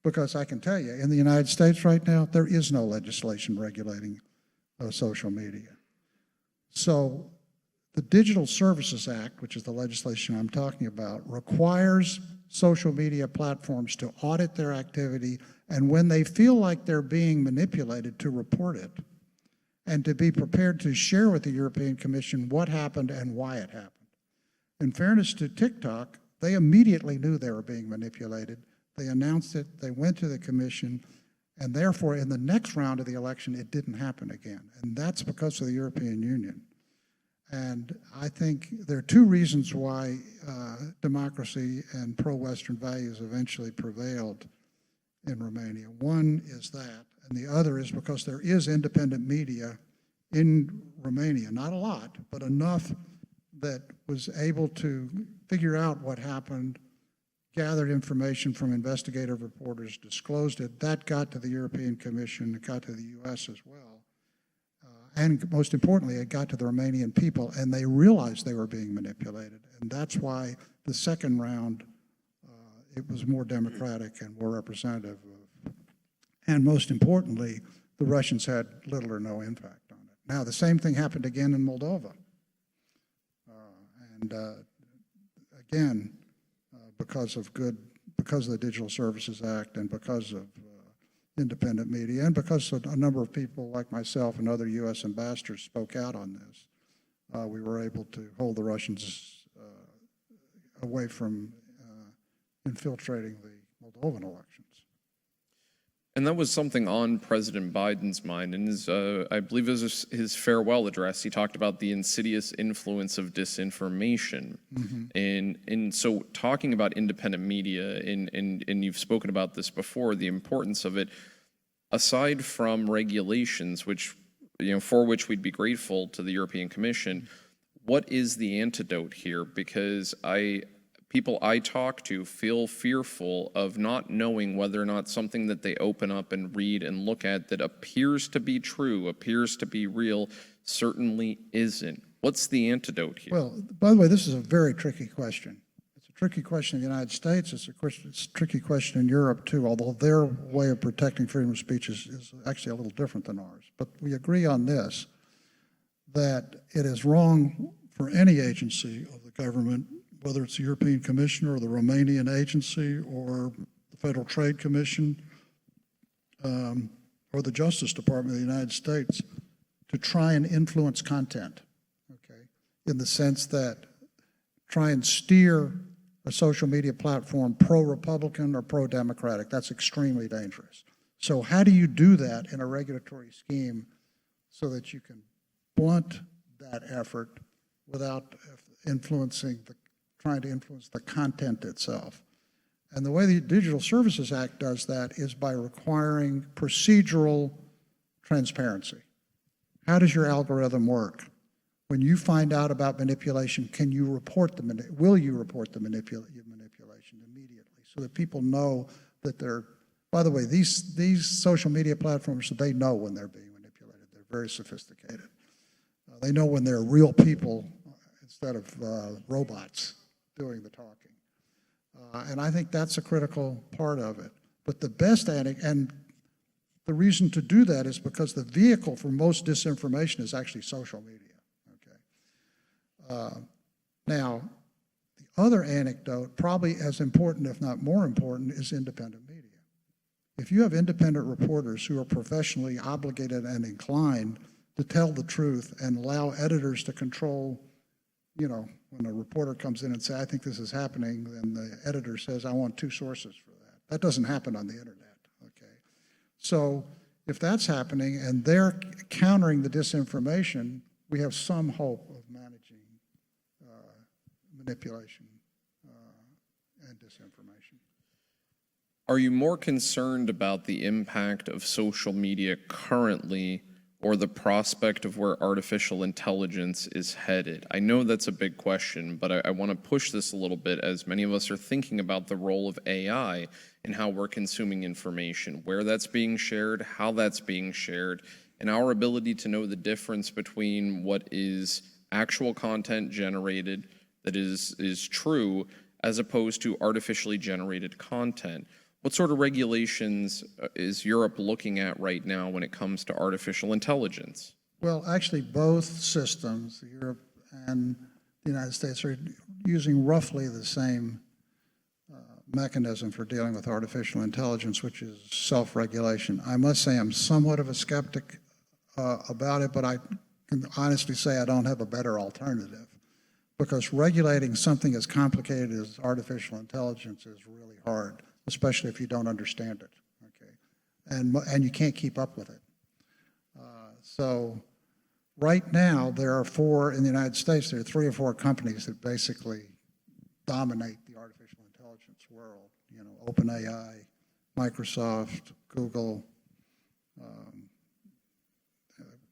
Because I can tell you, in the United States right now, there is no legislation regulating social media. So the Digital Services Act, which is the legislation I'm talking about, requires social media platforms to audit their activity, and when they feel like they're being manipulated, to report it, and to be prepared to share with the European Commission what happened and why it happened. In fairness to TikTok, they immediately knew they were being manipulated. They announced it, they went to the Commission, and therefore in the next round of the election, it didn't happen again. And that's because of the European Union. And I think there are two reasons why democracy and pro-Western values eventually prevailed in Romania. One is that, and the other is because there is independent media in Romania, not a lot, but enough that was able to figure out what happened, gathered information from investigative reporters, disclosed it. That got to the European Commission, it got to the US as well. And most importantly, it got to the Romanian people, and they realized they were being manipulated. And that's why the second round, it was more democratic and more representative of, and most importantly, the Russians had little or no impact on it. Now, the same thing happened again in Moldova. Again, because of the Digital Services Act and because of independent media and because a number of people like myself and other U.S. ambassadors spoke out on this, we were able to hold the Russians away from infiltrating the Moldovan elections. And that was something on President Biden's mind. In his, I believe it was his farewell address, he talked about the insidious influence of disinformation. And so talking about independent media, and you've spoken about this before, the importance of it, aside from regulations, which, for which we'd be grateful to the European Commission, what is the antidote here? Because people I talk to feel fearful of not knowing whether or not something that they open up and read and look at that appears to be true, appears to be real, certainly isn't. What's the antidote here? Well, by the way, this is a very tricky question. It's a tricky question in the United States. It's a tricky question in Europe, too, although their way of protecting freedom of speech is actually a little different than ours. But we agree on this, that it is wrong for any agency of the government, whether it's the European Commission or the Romanian agency or the Federal Trade Commission or the Justice Department of the United States, to try and influence content, okay, in the sense that try and steer a social media platform pro-Republican or pro-Democratic. That's extremely dangerous. So how do you do that in a regulatory scheme so that you can blunt that effort without trying to influence the content itself? And the way the Digital Services Act does that is by requiring procedural transparency. How does your algorithm work? When you find out about manipulation, will you report the manipulation immediately so that people know that by the way, these social media platforms, they know when they're being manipulated. They're very sophisticated. They know when they're real people instead of robots doing the talking. And I think that's a critical part of it. But the best and the reason to do that is because the vehicle for most disinformation is actually social media. Okay. Now, the other anecdote, probably as important, if not more important, is independent media. If you have independent reporters who are professionally obligated and inclined to tell the truth and allow editors to control, when a reporter comes in and says, I think this is happening, then the editor says, I want 2 sources for that. That doesn't happen on the internet, okay? So if that's happening and they're countering the disinformation, we have some hope of managing manipulation and disinformation. Are you more concerned about the impact of social media currently or the prospect of where artificial intelligence is headed? I know that's a big question, but I want to push this a little bit, as many of us are thinking about the role of AI and how we're consuming information, where that's being shared, how that's being shared, and our ability to know the difference between what is actual content generated that is true as opposed to artificially generated content. What sort of regulations is Europe looking at right now when it comes to artificial intelligence? Well, actually, both systems, Europe and the United States, are using roughly the same mechanism for dealing with artificial intelligence, which is self-regulation. I must say I'm somewhat of a skeptic about it, but I can honestly say I don't have a better alternative, because regulating something as complicated as artificial intelligence is really hard, especially if you don't understand it, okay? And you can't keep up with it. So right now, there are in the United States, there are 3 or 4 companies that basically dominate the artificial intelligence world. You know, OpenAI, Microsoft, Google,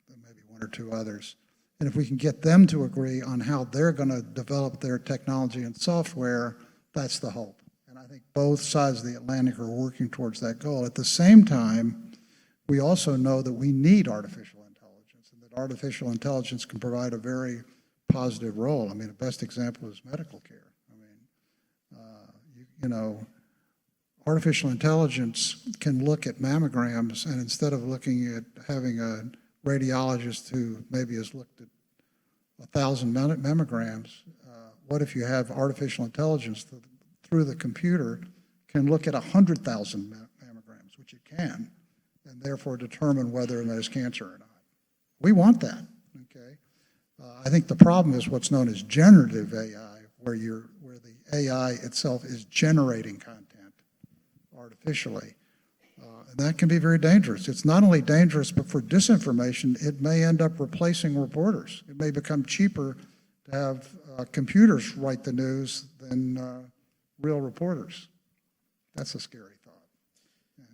maybe 1 or 2 others. And if we can get them to agree on how they're going to develop their technology and software, that's the hope. And I think both sides of the Atlantic are working towards that goal. At the same time, we also know that we need artificial intelligence, and that artificial intelligence can provide a very positive role. I mean, the best example is medical care. I mean, you know, artificial intelligence can look at mammograms, and instead of looking at having a radiologist who maybe has looked at 1,000 mammograms, what if you have artificial intelligence that through the computer can look at 100,000 mammograms, which it can, and therefore determine whether there's cancer or not? We want that, okay? I think the problem is what's known as generative AI, where the AI itself is generating content artificially. And that can be very dangerous. It's not only dangerous, but for disinformation, it may end up replacing reporters. It may become cheaper to have computers write the news than real reporters. That's a scary thought. Yeah.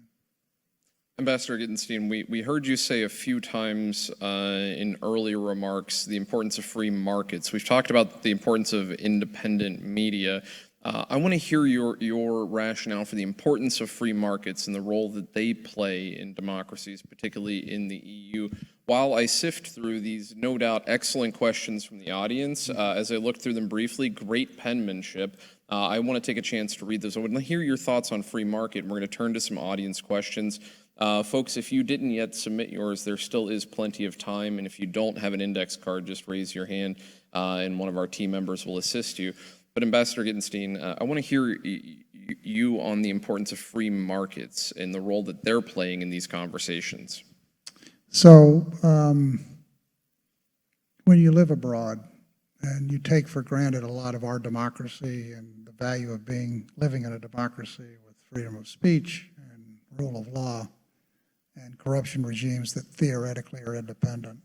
Ambassador Gitenstein, we heard you say a few times in earlier remarks the importance of free markets. We've talked about the importance of independent media. I want to hear your rationale for the importance of free markets and the role that they play in democracies, particularly in the EU. While I sift through these, no doubt, excellent questions from the audience, as I look through them briefly, great penmanship, I want to take a chance to read those. I want to hear your thoughts on free market, and we're going to turn to some audience questions. Folks, if you didn't yet submit yours, there still is plenty of time, and if you don't have an index card, just raise your hand, and one of our team members will assist you. But Ambassador Gitenstein, I want to hear you on the importance of free markets and the role that they're playing in these conversations. So when you live abroad and you take for granted a lot of our democracy and the value of living in a democracy with freedom of speech and rule of law and corruption regimes that theoretically are independent,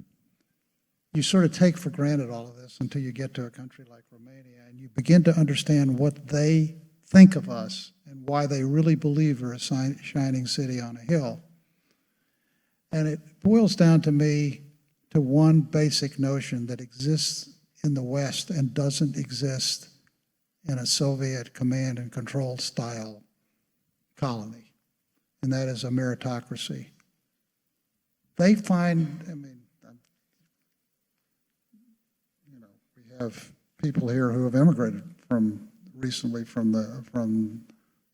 you sort of take for granted all of this until you get to a country like Romania and you begin to understand what they think of us and why they really believe we're a shining city on a hill. And it boils down to me to one basic notion that exists in the West and doesn't exist in a Soviet command and control style colony, and that is a meritocracy. They find, I mean, you know, we have people here who have immigrated recently from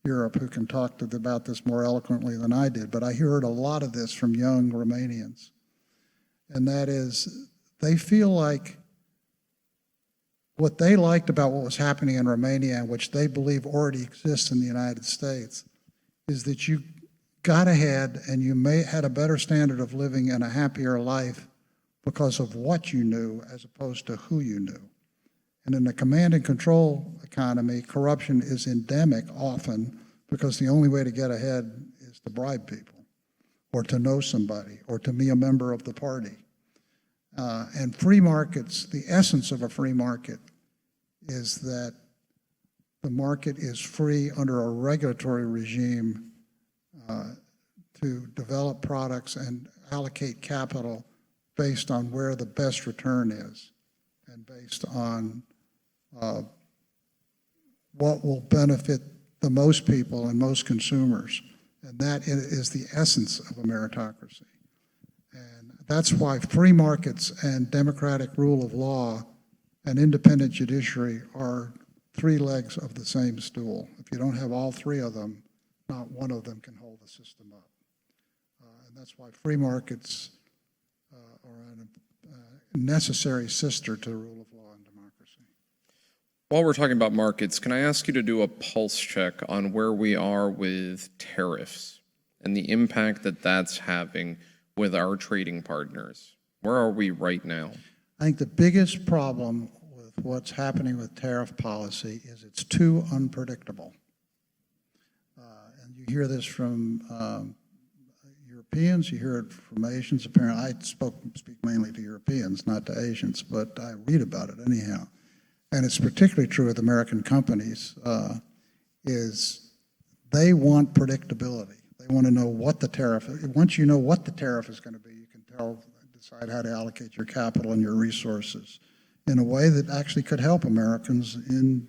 Europe who can talk about this more eloquently than I did, but I heard a lot of this from young Romanians, and that is they feel like what they liked about what was happening in Romania, which they believe already exists in the United States, is that you got ahead and you had a better standard of living and a happier life because of what you knew as opposed to who you knew. And in a command and control economy, corruption is endemic often because the only way to get ahead is to bribe people or to know somebody or to be a member of the party. And free markets, the essence of a free market is that the market is free under a regulatory regime to develop products and allocate capital based on where the best return is and based on what will benefit the most people and most consumers. And that is the essence of a meritocracy. And that's why free markets and democratic rule of law and independent judiciary are three legs of the same stool. If you don't have all three of them, not one of them can hold the system up. And that's why free markets are a necessary sister to the rule of law and democracy. While we're talking about markets, can I ask you to do a pulse check on where we are with tariffs and the impact that that's having with our trading partners? Where are we right now? I think the biggest problem with what's happening with tariff policy is it's too unpredictable. And you hear this from Europeans, you hear it from Asians. Apparently, I speak mainly to Europeans, not to Asians, but I read about it anyhow. And it's particularly true with American companies, is they want predictability. They want to know what the tariff is. Once you know what the tariff is going to be, you can decide how to allocate your capital and your resources in a way that actually could help Americans in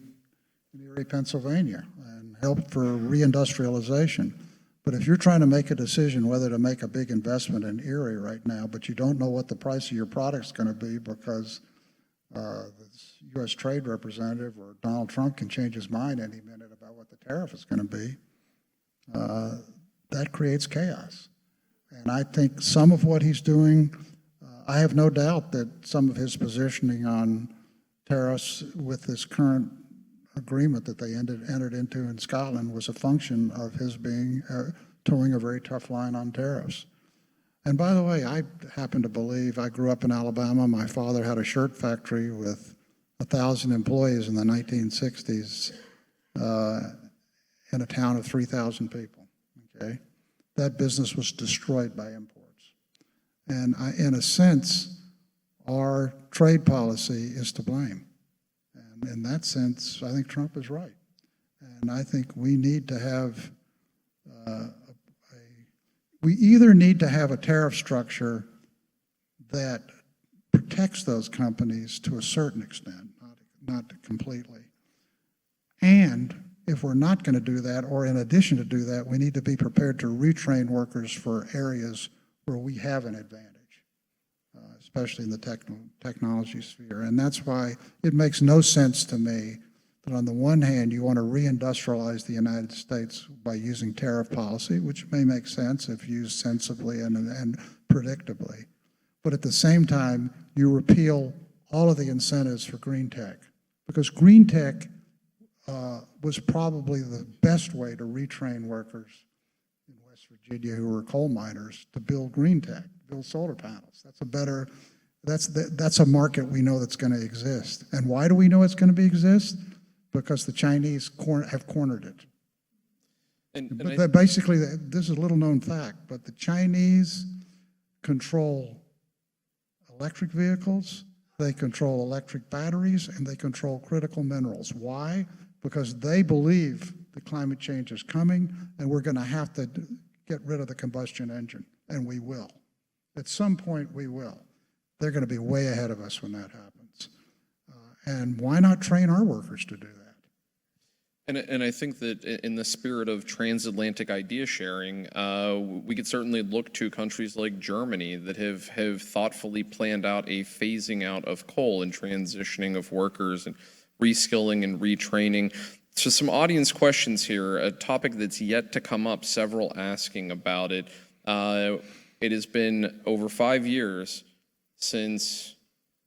Erie, Pennsylvania, and help for reindustrialization. But if you're trying to make a decision whether to make a big investment in Erie right now, but you don't know what the price of your product's going to be because the U.S. Trade Representative or Donald Trump can change his mind any minute about what the tariff is going to be, that creates chaos. And I think some of what he's doing, I have no doubt that some of his positioning on tariffs with this current agreement that they entered into in Scotland was a function of his being towing a very tough line on tariffs. And by the way, I happen to believe, I grew up in Alabama. My father had a shirt factory with 1,000 employees in the 1960s in a town of 3,000 people, okay? That business was destroyed by imports. And in a sense, our trade policy is to blame. And in that sense, I think Trump is right. And I think we need to have we either need to have a tariff structure that protects those companies to a certain extent, not completely. And if we're not going to do that, or in addition to do that, we need to be prepared to retrain workers for areas where we have an advantage, especially in the technology sphere. And that's why it makes no sense to me that on the one hand, you want to reindustrialize the United States by using tariff policy, which may make sense if used sensibly and predictably. But at the same time, you repeal all of the incentives for green tech, because green tech was probably the best way to retrain workers in West Virginia who were coal miners to build green tech, build solar panels. That's a market we know that's going to exist. And why do we know it's going to exist? Because the Chinese have cornered it. Basically, this is a little known fact, but the Chinese control electric vehicles, they control electric batteries, and they control critical minerals. Why? Because they believe the climate change is coming, and we're going to have to get rid of the combustion engine, and we will. At some point, we will. They're going to be way ahead of us when that happens. And why not train our workers to do that? And I think that in the spirit of transatlantic idea sharing, we could certainly look to countries like Germany that have thoughtfully planned out a phasing out of coal and transitioning of workers and reskilling and retraining. So some audience questions here, a topic that's yet to come up, several asking about it. It has been over 5 years since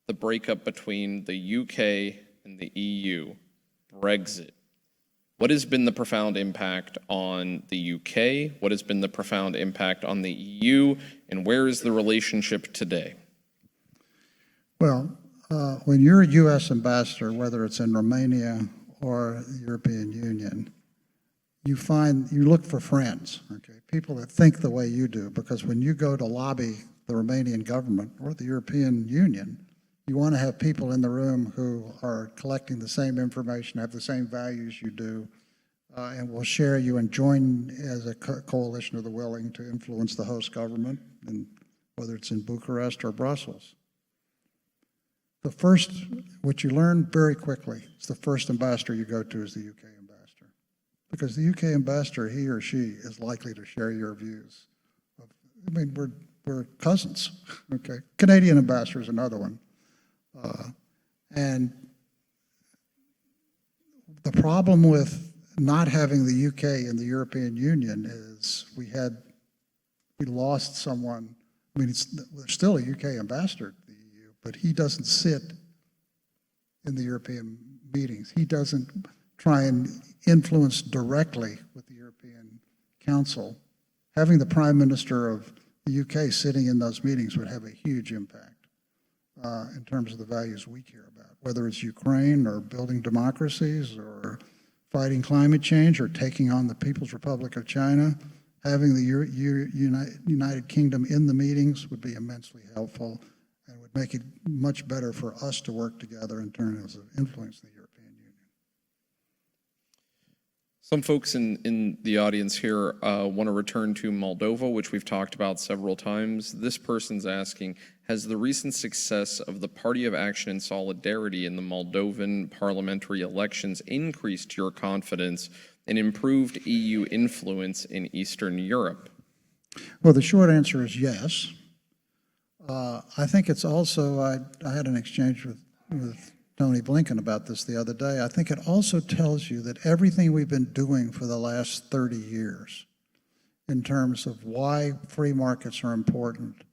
the breakup between the UK and the EU, Brexit. What has been the profound impact on the UK? What has been the profound impact on the EU? And where is the relationship today? Well, when you're a U.S. ambassador, whether it's in Romania or the European Union, you look for friends, okay? People that think the way you do, because when you go to lobby the Romanian government or the European Union, you want to have people in the room who are collecting the same information, have the same values you do, and will share you and join as a coalition of the willing to influence the host government. And whether it's in Bucharest or Brussels. The first, what you learn very quickly, is the first ambassador you go to is the UK ambassador. Because the UK ambassador, he or she, is likely to share your views. I mean, we're cousins, okay? Canadian ambassador is another one. And the problem with not having the UK in the European Union is we lost someone. I mean, there's still a UK ambassador to the EU, but he doesn't sit in the European meetings. He doesn't try and influence directly with the European Council. Having the Prime Minister of the UK sitting in those meetings would have a huge impact in terms of the values we care about, whether it's Ukraine or building democracies or fighting climate change or taking on the People's Republic of China. Having the United Kingdom in the meetings would be immensely helpful and would make it much better for us to work together in terms of influencing the European Union. Some folks in the audience here want to return to Moldova, which we've talked about several times. This person's asking, has the recent success of the Party of Action and Solidarity in the Moldovan parliamentary elections increased your confidence in improved EU influence in Eastern Europe? Well, the short answer is yes. I think it's also, I had an exchange with Tony Blinken about this the other day. I think it also tells you that everything we've been doing for the last 30 years in terms of why free markets are important,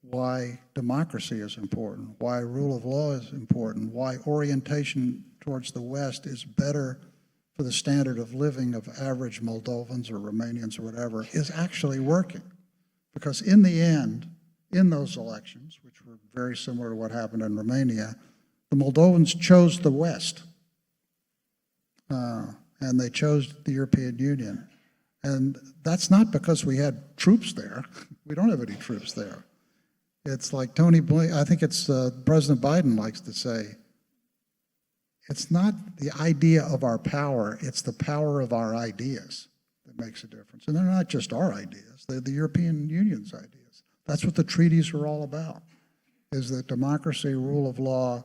why democracy is important, why rule of law is important, why orientation towards the West is better for the standard of living of average Moldovans or Romanians or whatever, is actually working. Because in the end, in those elections, which were very similar to what happened in Romania, the Moldovans chose the West, and they chose the European Union. And that's not because we had troops there. We don't have any troops there. It's like Tony Blinken, I think it's President Biden likes to say, it's not the idea of our power, it's the power of our ideas that makes a difference. And they're not just our ideas, they're the European Union's ideas. That's what the treaties are all about, is that democracy, rule of law,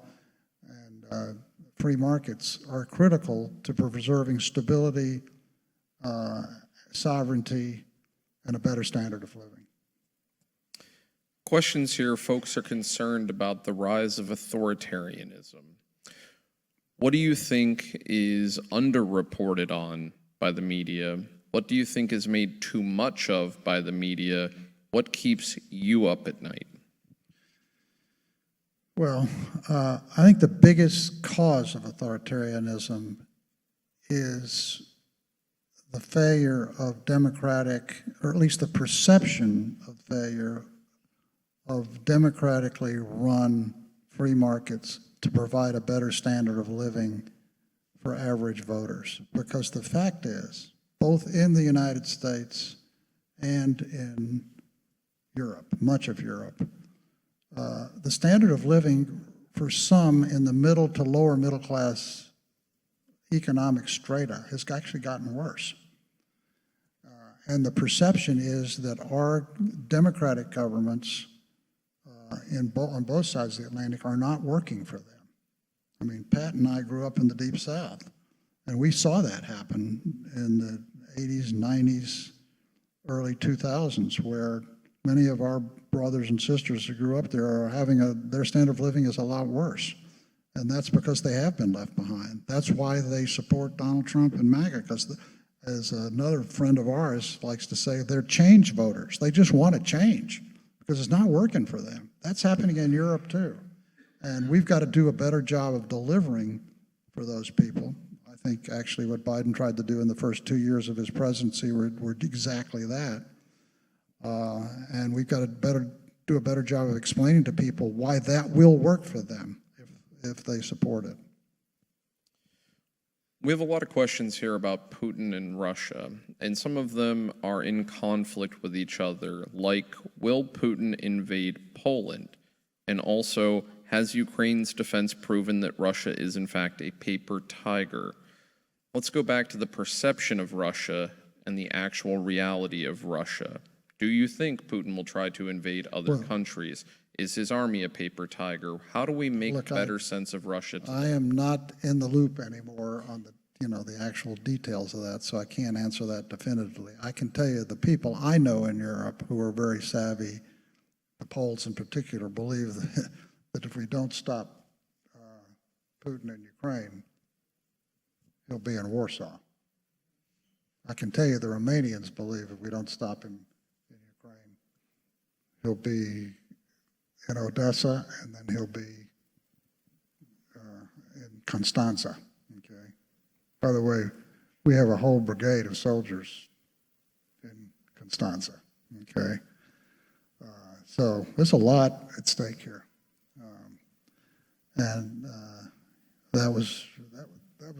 and free markets are critical to preserving stability, sovereignty, and a better standard of living. Questions here, folks are concerned about the rise of authoritarianism. What do you think is underreported on by the media? What do you think is made too much of by the media? What keeps you up at night? Well, I think the biggest cause of authoritarianism is the failure of democratic, or at least the perception of failure of democratically run free markets to provide a better standard of living for average voters. Because the fact is, both in the United States and in Europe, much of Europe, the standard of living for some in the middle to lower middle class economic strata has actually gotten worse. And the perception is that our democratic governments on both sides of the Atlantic are not working for them. I mean, Pat and I grew up in the Deep South, and we saw that happen in the 80s, 90s, early 2000s, where many of our brothers and sisters who grew up there are having their standard of living is a lot worse. And that's because they have been left behind. That's why they support Donald Trump and MAGA, because as another friend of ours likes to say, they're change voters. They just want to change because it's not working for them. That's happening in Europe too. And we've got to do a better job of delivering for those people. I think actually what Biden tried to do in the first 2 years of his presidency were exactly that. And we've got to do a better job of explaining to people why that will work for them if they support it. We have a lot of questions here about Putin and Russia, and some of them are in conflict with each other, like, will Putin invade Poland? And also, has Ukraine's defense proven that Russia is in fact a paper tiger? Let's go back to the perception of Russia and the actual reality of Russia. Do you think Putin will try to invade other countries? Is his army a paper tiger? How do we make better sense of Russia today? I am not in the loop anymore on the, the actual details of that, so I can't answer that definitively. I can tell you the people I know in Europe who are very savvy, the Poles in particular, believe that if we don't stop Putin in Ukraine, he'll be in Warsaw. I can tell you the Romanians believe if we don't stop him in Ukraine, he'll be in Odessa, and then he'll be in Constanza, okay? By the way, we have a whole brigade of soldiers in Constanza, okay? So there's a lot at stake here. That was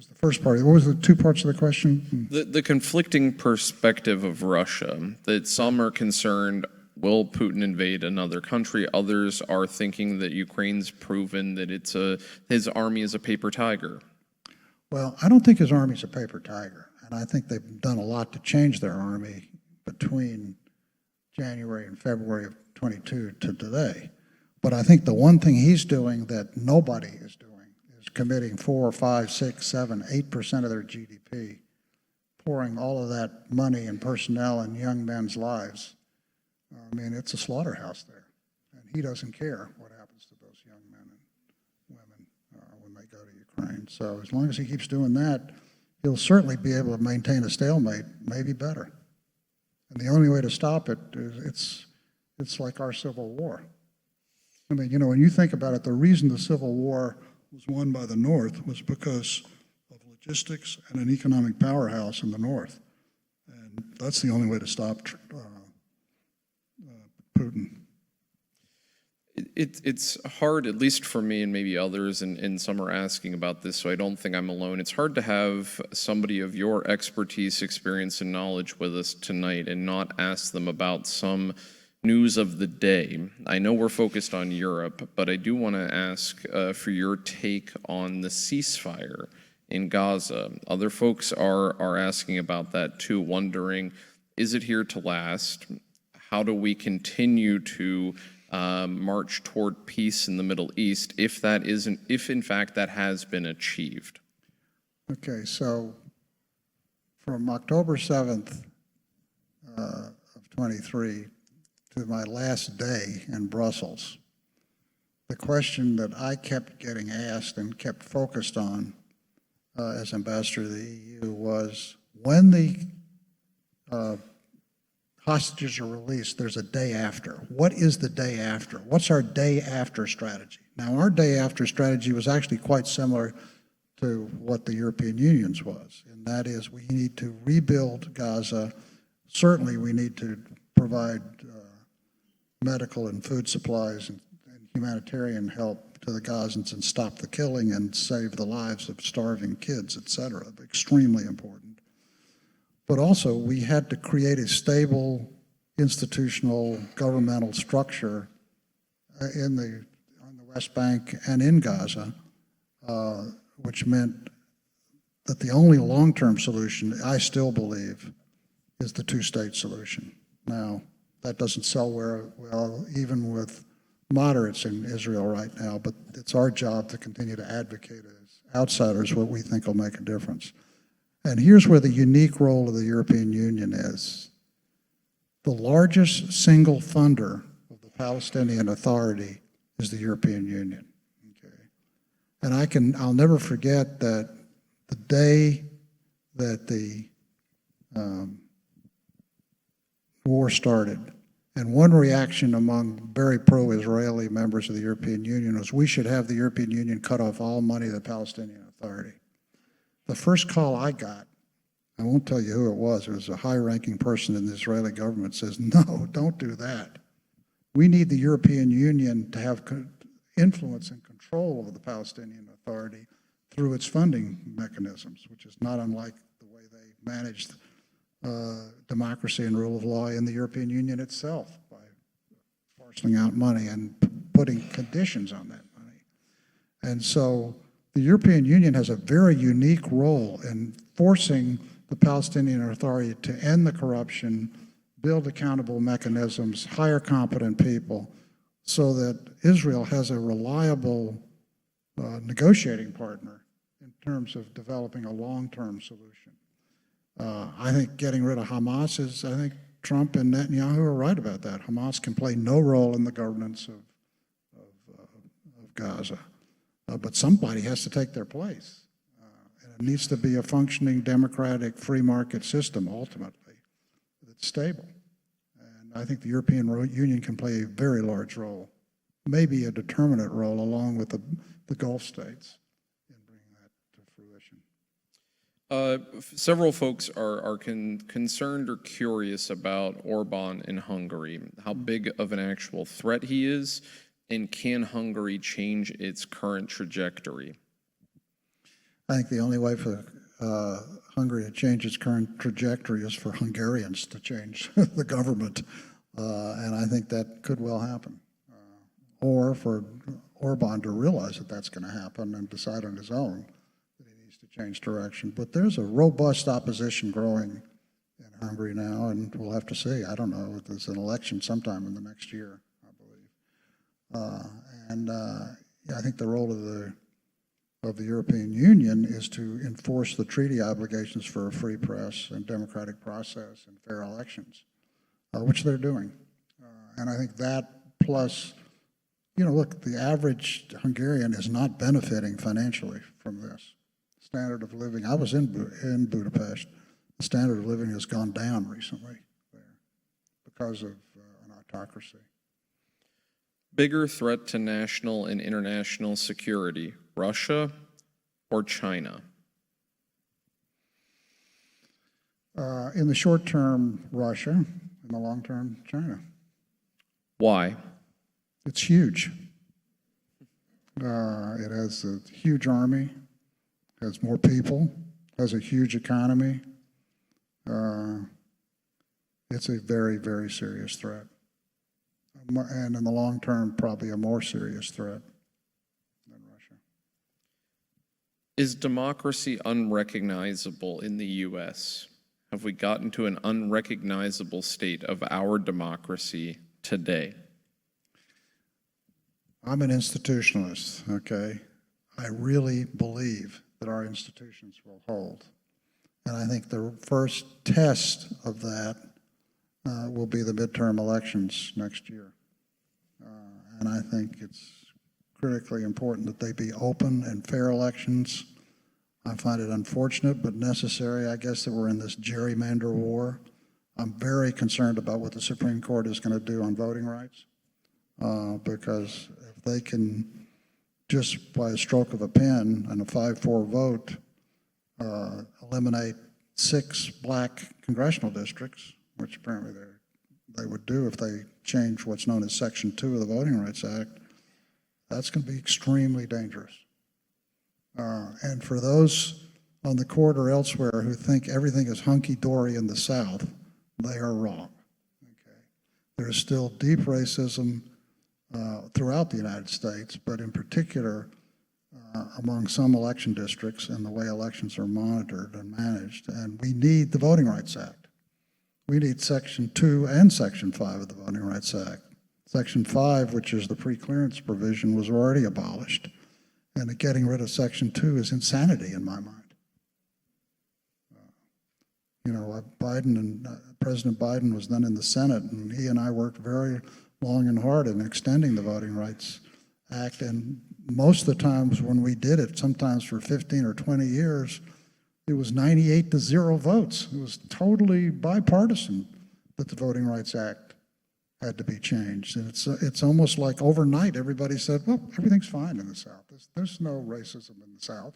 the first part. What was the two parts of the question? The conflicting perspective of Russia, that some are concerned, will Putin invade another country? Others are thinking that Ukraine's proven that his army is a paper tiger. Well, I don't think his army's a paper tiger, and I think they've done a lot to change their army between January and February of 22 to today. But I think the one thing he's doing that nobody is doing is committing 4, 5, 6, 7, 8% of their GDP, pouring all of that money and personnel in young men's lives. I mean, it's a slaughterhouse there, and he doesn't care what happens to those young men and women when they go to Ukraine. So as long as he keeps doing that, he'll certainly be able to maintain a stalemate, maybe better. And the only way to stop it is it's like our Civil War. I mean, when you think about it, the reason the Civil War was won by the North was because of logistics and an economic powerhouse in the North. And that's the only way to stop Putin. It's hard, at least for me and maybe others, and some are asking about this, so I don't think I'm alone. It's hard to have somebody of your expertise, experience, and knowledge with us tonight and not ask them about some news of the day. I know we're focused on Europe, but I do want to ask for your take on the ceasefire in Gaza. Other folks are asking about that too, wondering, is it here to last? How do we continue to march toward peace in the Middle East if in fact that has been achieved? Okay, so from October 7th of 23 to my last day in Brussels, the question that I kept getting asked and kept focused on as ambassador to the EU was, when the hostages are released, there's a day after. What is the day after? What's our day after strategy? Now, our day after strategy was actually quite similar to what the European Union's was, and that is we need to rebuild Gaza. Certainly, we need to provide medical and food supplies and humanitarian help to the Gazans and stop the killing and save the lives of starving kids, etc. Extremely important. But also, we had to create a stable institutional governmental structure on the West Bank and in Gaza, which meant that the only long-term solution, I still believe, is the two-state solution. Now, that doesn't sell well even with moderates in Israel right now, but it's our job to continue to advocate as outsiders what we think will make a difference. And here's where the unique role of the European Union is. The largest single funder of the Palestinian Authority is the European Union. Okay? And I'll never forget that the day that the war started, and one reaction among very pro-Israeli members of the European Union was, we should have the European Union cut off all money to the Palestinian Authority. The first call I got, I won't tell you who it was a high-ranking person in the Israeli government, says, no, don't do that. We need the European Union to have influence and control over the Palestinian Authority through its funding mechanisms, which is not unlike the way they managed democracy and rule of law in the European Union itself by parceling out money and putting conditions on that money. And so the European Union has a very unique role in forcing the Palestinian Authority to end the corruption, build accountable mechanisms, hire competent people, so that Israel has a reliable negotiating partner in terms of developing a long-term solution. I think getting rid of Hamas is, I think Trump and Netanyahu are right about that. Hamas can play no role in the governance of Gaza, but somebody has to take their place. And it needs to be a functioning, democratic, free market system, ultimately, that's stable. And I think the European Union can play a very large role, maybe a determinant role, along with the Gulf states in bringing that to fruition. Several folks are concerned or curious about Orban in Hungary, how big of an actual threat he is, and can Hungary change its current trajectory? I think the only way for Hungary to change its current trajectory is for Hungarians to change the government, and I think that could well happen. Or for Orban to realize that that's going to happen and decide on his own that he needs to change direction. But there's a robust opposition growing in Hungary now, and we'll have to see. I don't know. There's an election sometime in the next year, I believe. I think the role of the European Union is to enforce the treaty obligations for a free press and democratic process and fair elections, which they're doing. And I think that plus, look, the average Hungarian is not benefiting financially from this. Standard of living, I was in Budapest, the standard of living has gone down recently there because of an autocracy. Bigger threat to national and international security, Russia or China? In the short term, Russia. In the long term, China. Why? It's huge. It has a huge army, has more people, has a huge economy. It's a very, very serious threat. And in the long term, probably a more serious threat than Russia. Is democracy unrecognizable in the U.S.? Have we gotten to an unrecognizable state of our democracy today? I'm an institutionalist, okay? I really believe that our institutions will hold. And I think the first test of that will be the midterm elections next year. And I think it's critically important that they be open and fair elections. I find it unfortunate but necessary, I guess, that we're in this gerrymander war. I'm very concerned about what the Supreme Court is going to do on voting rights, because if they can, just by a stroke of a pen and a 5-4 vote, eliminate 6 black congressional districts, which apparently they would do if they change what's known as Section 2 of the Voting Rights Act, that's going to be extremely dangerous. And for those on the court or elsewhere who think everything is hunky-dory in the South, they are wrong. Okay? There is still deep racism throughout the United States, but in particular among some election districts and the way elections are monitored and managed. And we need the Voting Rights Act. We need Section 2 and Section 5 of the Voting Rights Act. Section 5, which is the pre-clearance provision, was already abolished. And getting rid of Section 2 is insanity in my mind. Biden and President Biden was then in the Senate, and he and I worked very long and hard in extending the Voting Rights Act. And most of the times when we did it, sometimes for 15 or 20 years, it was 98-0 votes. It was totally bipartisan that the Voting Rights Act had to be changed. And it's almost like overnight everybody said, well, everything's fine in the South. There's no racism in the South.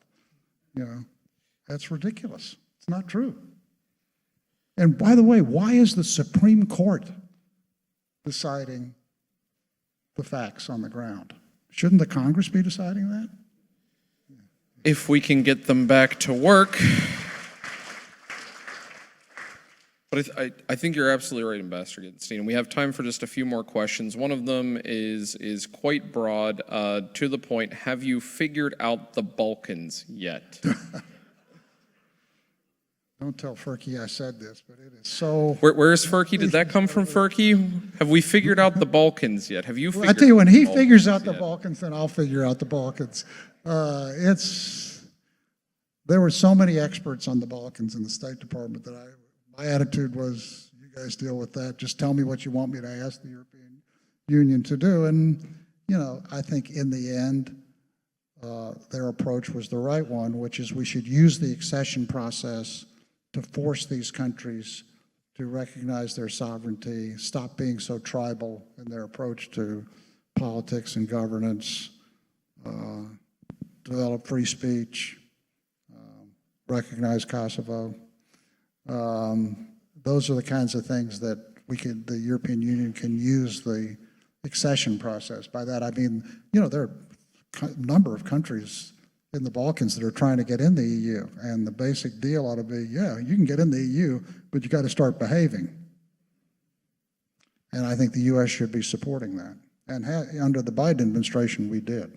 That's ridiculous. It's not true. And by the way, why is the Supreme Court deciding the facts on the ground? Shouldn't the Congress be deciding that? If we can get them back to work. But I think you're absolutely right, Ambassador Gitenstein. We have time for just a few more questions. One of them is quite broad, to the point. Have you figured out the Balkans yet? Don't tell Ferky I said this, but it is so. Where's Ferky? Did that come from Ferky? Have we figured out the Balkans yet? Have you figured I tell you, when he out figures out the yet? Balkans, then I'll figure out the Balkans. There were so many experts on the Balkans in the State Department that my attitude was, you guys deal with that. Just tell me what you want me to ask the European Union to do. And, you know, I think in the end, their approach was the right one, which is we should use the accession process to force these countries to recognize their sovereignty, stop being so tribal in their approach to politics and governance, develop free speech, recognize Kosovo. Those are the kinds of things that the European Union can use the accession process. By that I mean, you know, there are a number of countries in the Balkans that are trying to get in the EU, and the basic deal ought to be, yeah, you can get in the EU, but you got to start behaving. And I think the U.S. should be supporting that. And under the Biden administration, we did.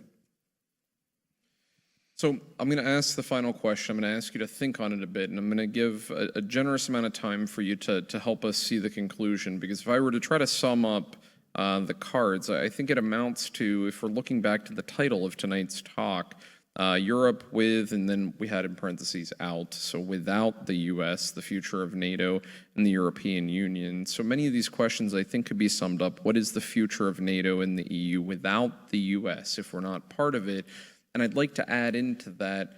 So I'm going to ask the final question. I'm going to ask you to think on it a bit, and I'm going to give a generous amount of time for you to help us see the conclusion, because if I were to try to sum up the cards, I think it amounts to, if we're looking back to the title of tonight's talk, Europe with, and then we had in parentheses out, so without the U.S., the future of NATO and the European Union. So many of these questions I think could be summed up. What is the future of NATO and the EU without the U.S. if we're not part of it? And I'd like to add into that,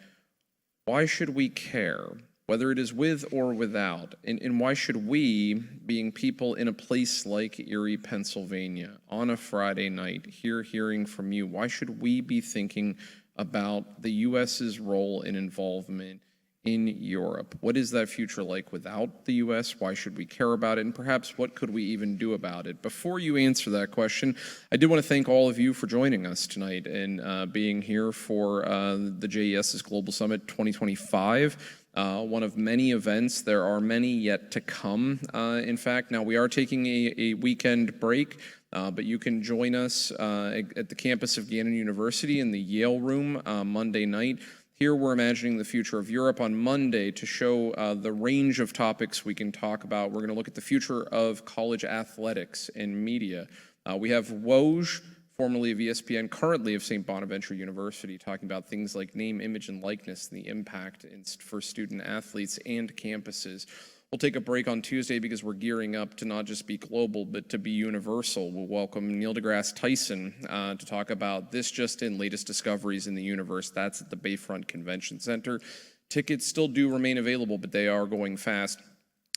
why should we care, whether it is with or without? And why should we, being people in a place like Erie, Pennsylvania, on a Friday night, hearing from you, why should we be thinking about the U.S.'s role and involvement in Europe? What is that future like without the U.S.? Why should we care about it? And perhaps what could we even do about it? Before you answer that question, I did want to thank all of you for joining us tonight and being here for the JES's Global Summit 2025. One of many events. There are many yet to come. In fact, now we are taking a weekend break. But you can join us at the campus of Gannon University in the Yale Room Monday night. Here we're imagining the future of Europe on Monday to show the range of topics we can talk about. We're going to look at the future of college athletics and media. We have Woj, formerly of ESPN, currently of St. Bonaventure University, talking about things like name, image, and likeness and the impact for student athletes and campuses. We'll take a break on Tuesday because we're gearing up to not just be global, but to be universal. We'll welcome Neil deGrasse Tyson to talk about this just in, latest discoveries in the universe. That's at the Bayfront Convention Center. Tickets still do remain available, but they are going fast.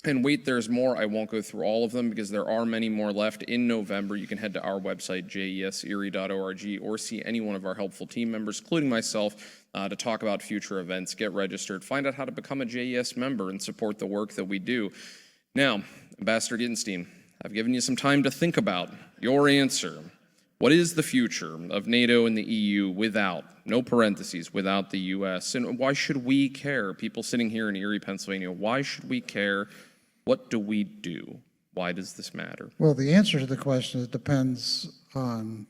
And wait, there's more. I won't go through all of them because there are many more left in November. You can head to our website, jeserie.org, or see any one of our helpful team members, including myself, to talk about future events, get registered, find out how to become a JES member and support the work that we do. Now, Ambassador Gitenstein, I've given you some time to think about your answer. What is the future of NATO and the EU without, no parentheses, without the U.S.? And why should we care? People sitting here in Erie, Pennsylvania, why should we care? What do we do? Why does this matter? Well, the answer to the question depends on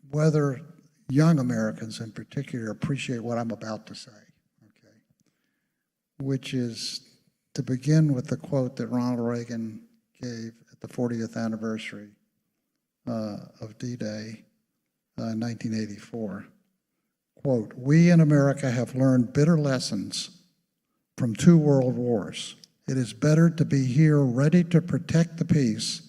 whether young Americans in particular appreciate what I'm about to say, okay? Which is to begin with the quote that Ronald Reagan gave at the 40th anniversary of D-Day in 1984. Quote, "We in America have learned bitter lessons from 2 world wars. It is better to be here ready to protect the peace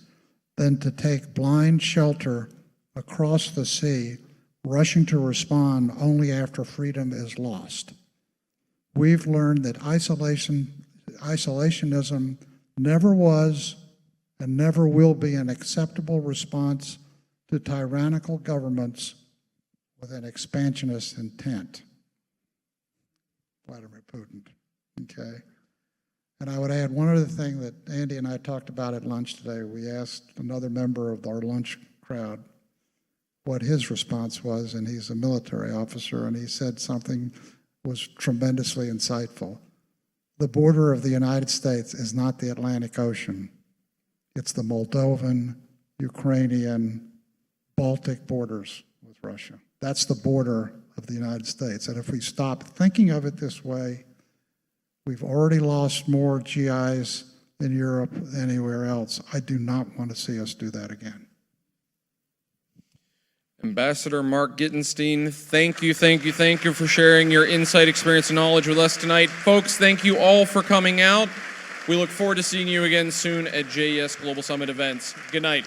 than to take blind shelter across the sea, rushing to respond only after freedom is lost. We've learned that isolationism never was and never will be an acceptable response to tyrannical governments with an expansionist intent." Vladimir Putin. Okay. And I would add one other thing that Andy and I talked about at lunch today. We asked another member of our lunch crowd what his response was, and he's a military officer, and he said something was tremendously insightful. The border of the United States is not the Atlantic Ocean. It's the Moldovan, Ukrainian, Baltic borders with Russia. That's the border of the United States. And if we stop thinking of it this way, we've already lost more GIs in Europe than anywhere else. I do not want to see us do that again. Ambassador Mark Gitenstein, thank you for sharing your insight, experience, and knowledge with us tonight. Folks, thank you all for coming out. We look forward to seeing you again soon at JES Global Summit events. Good night.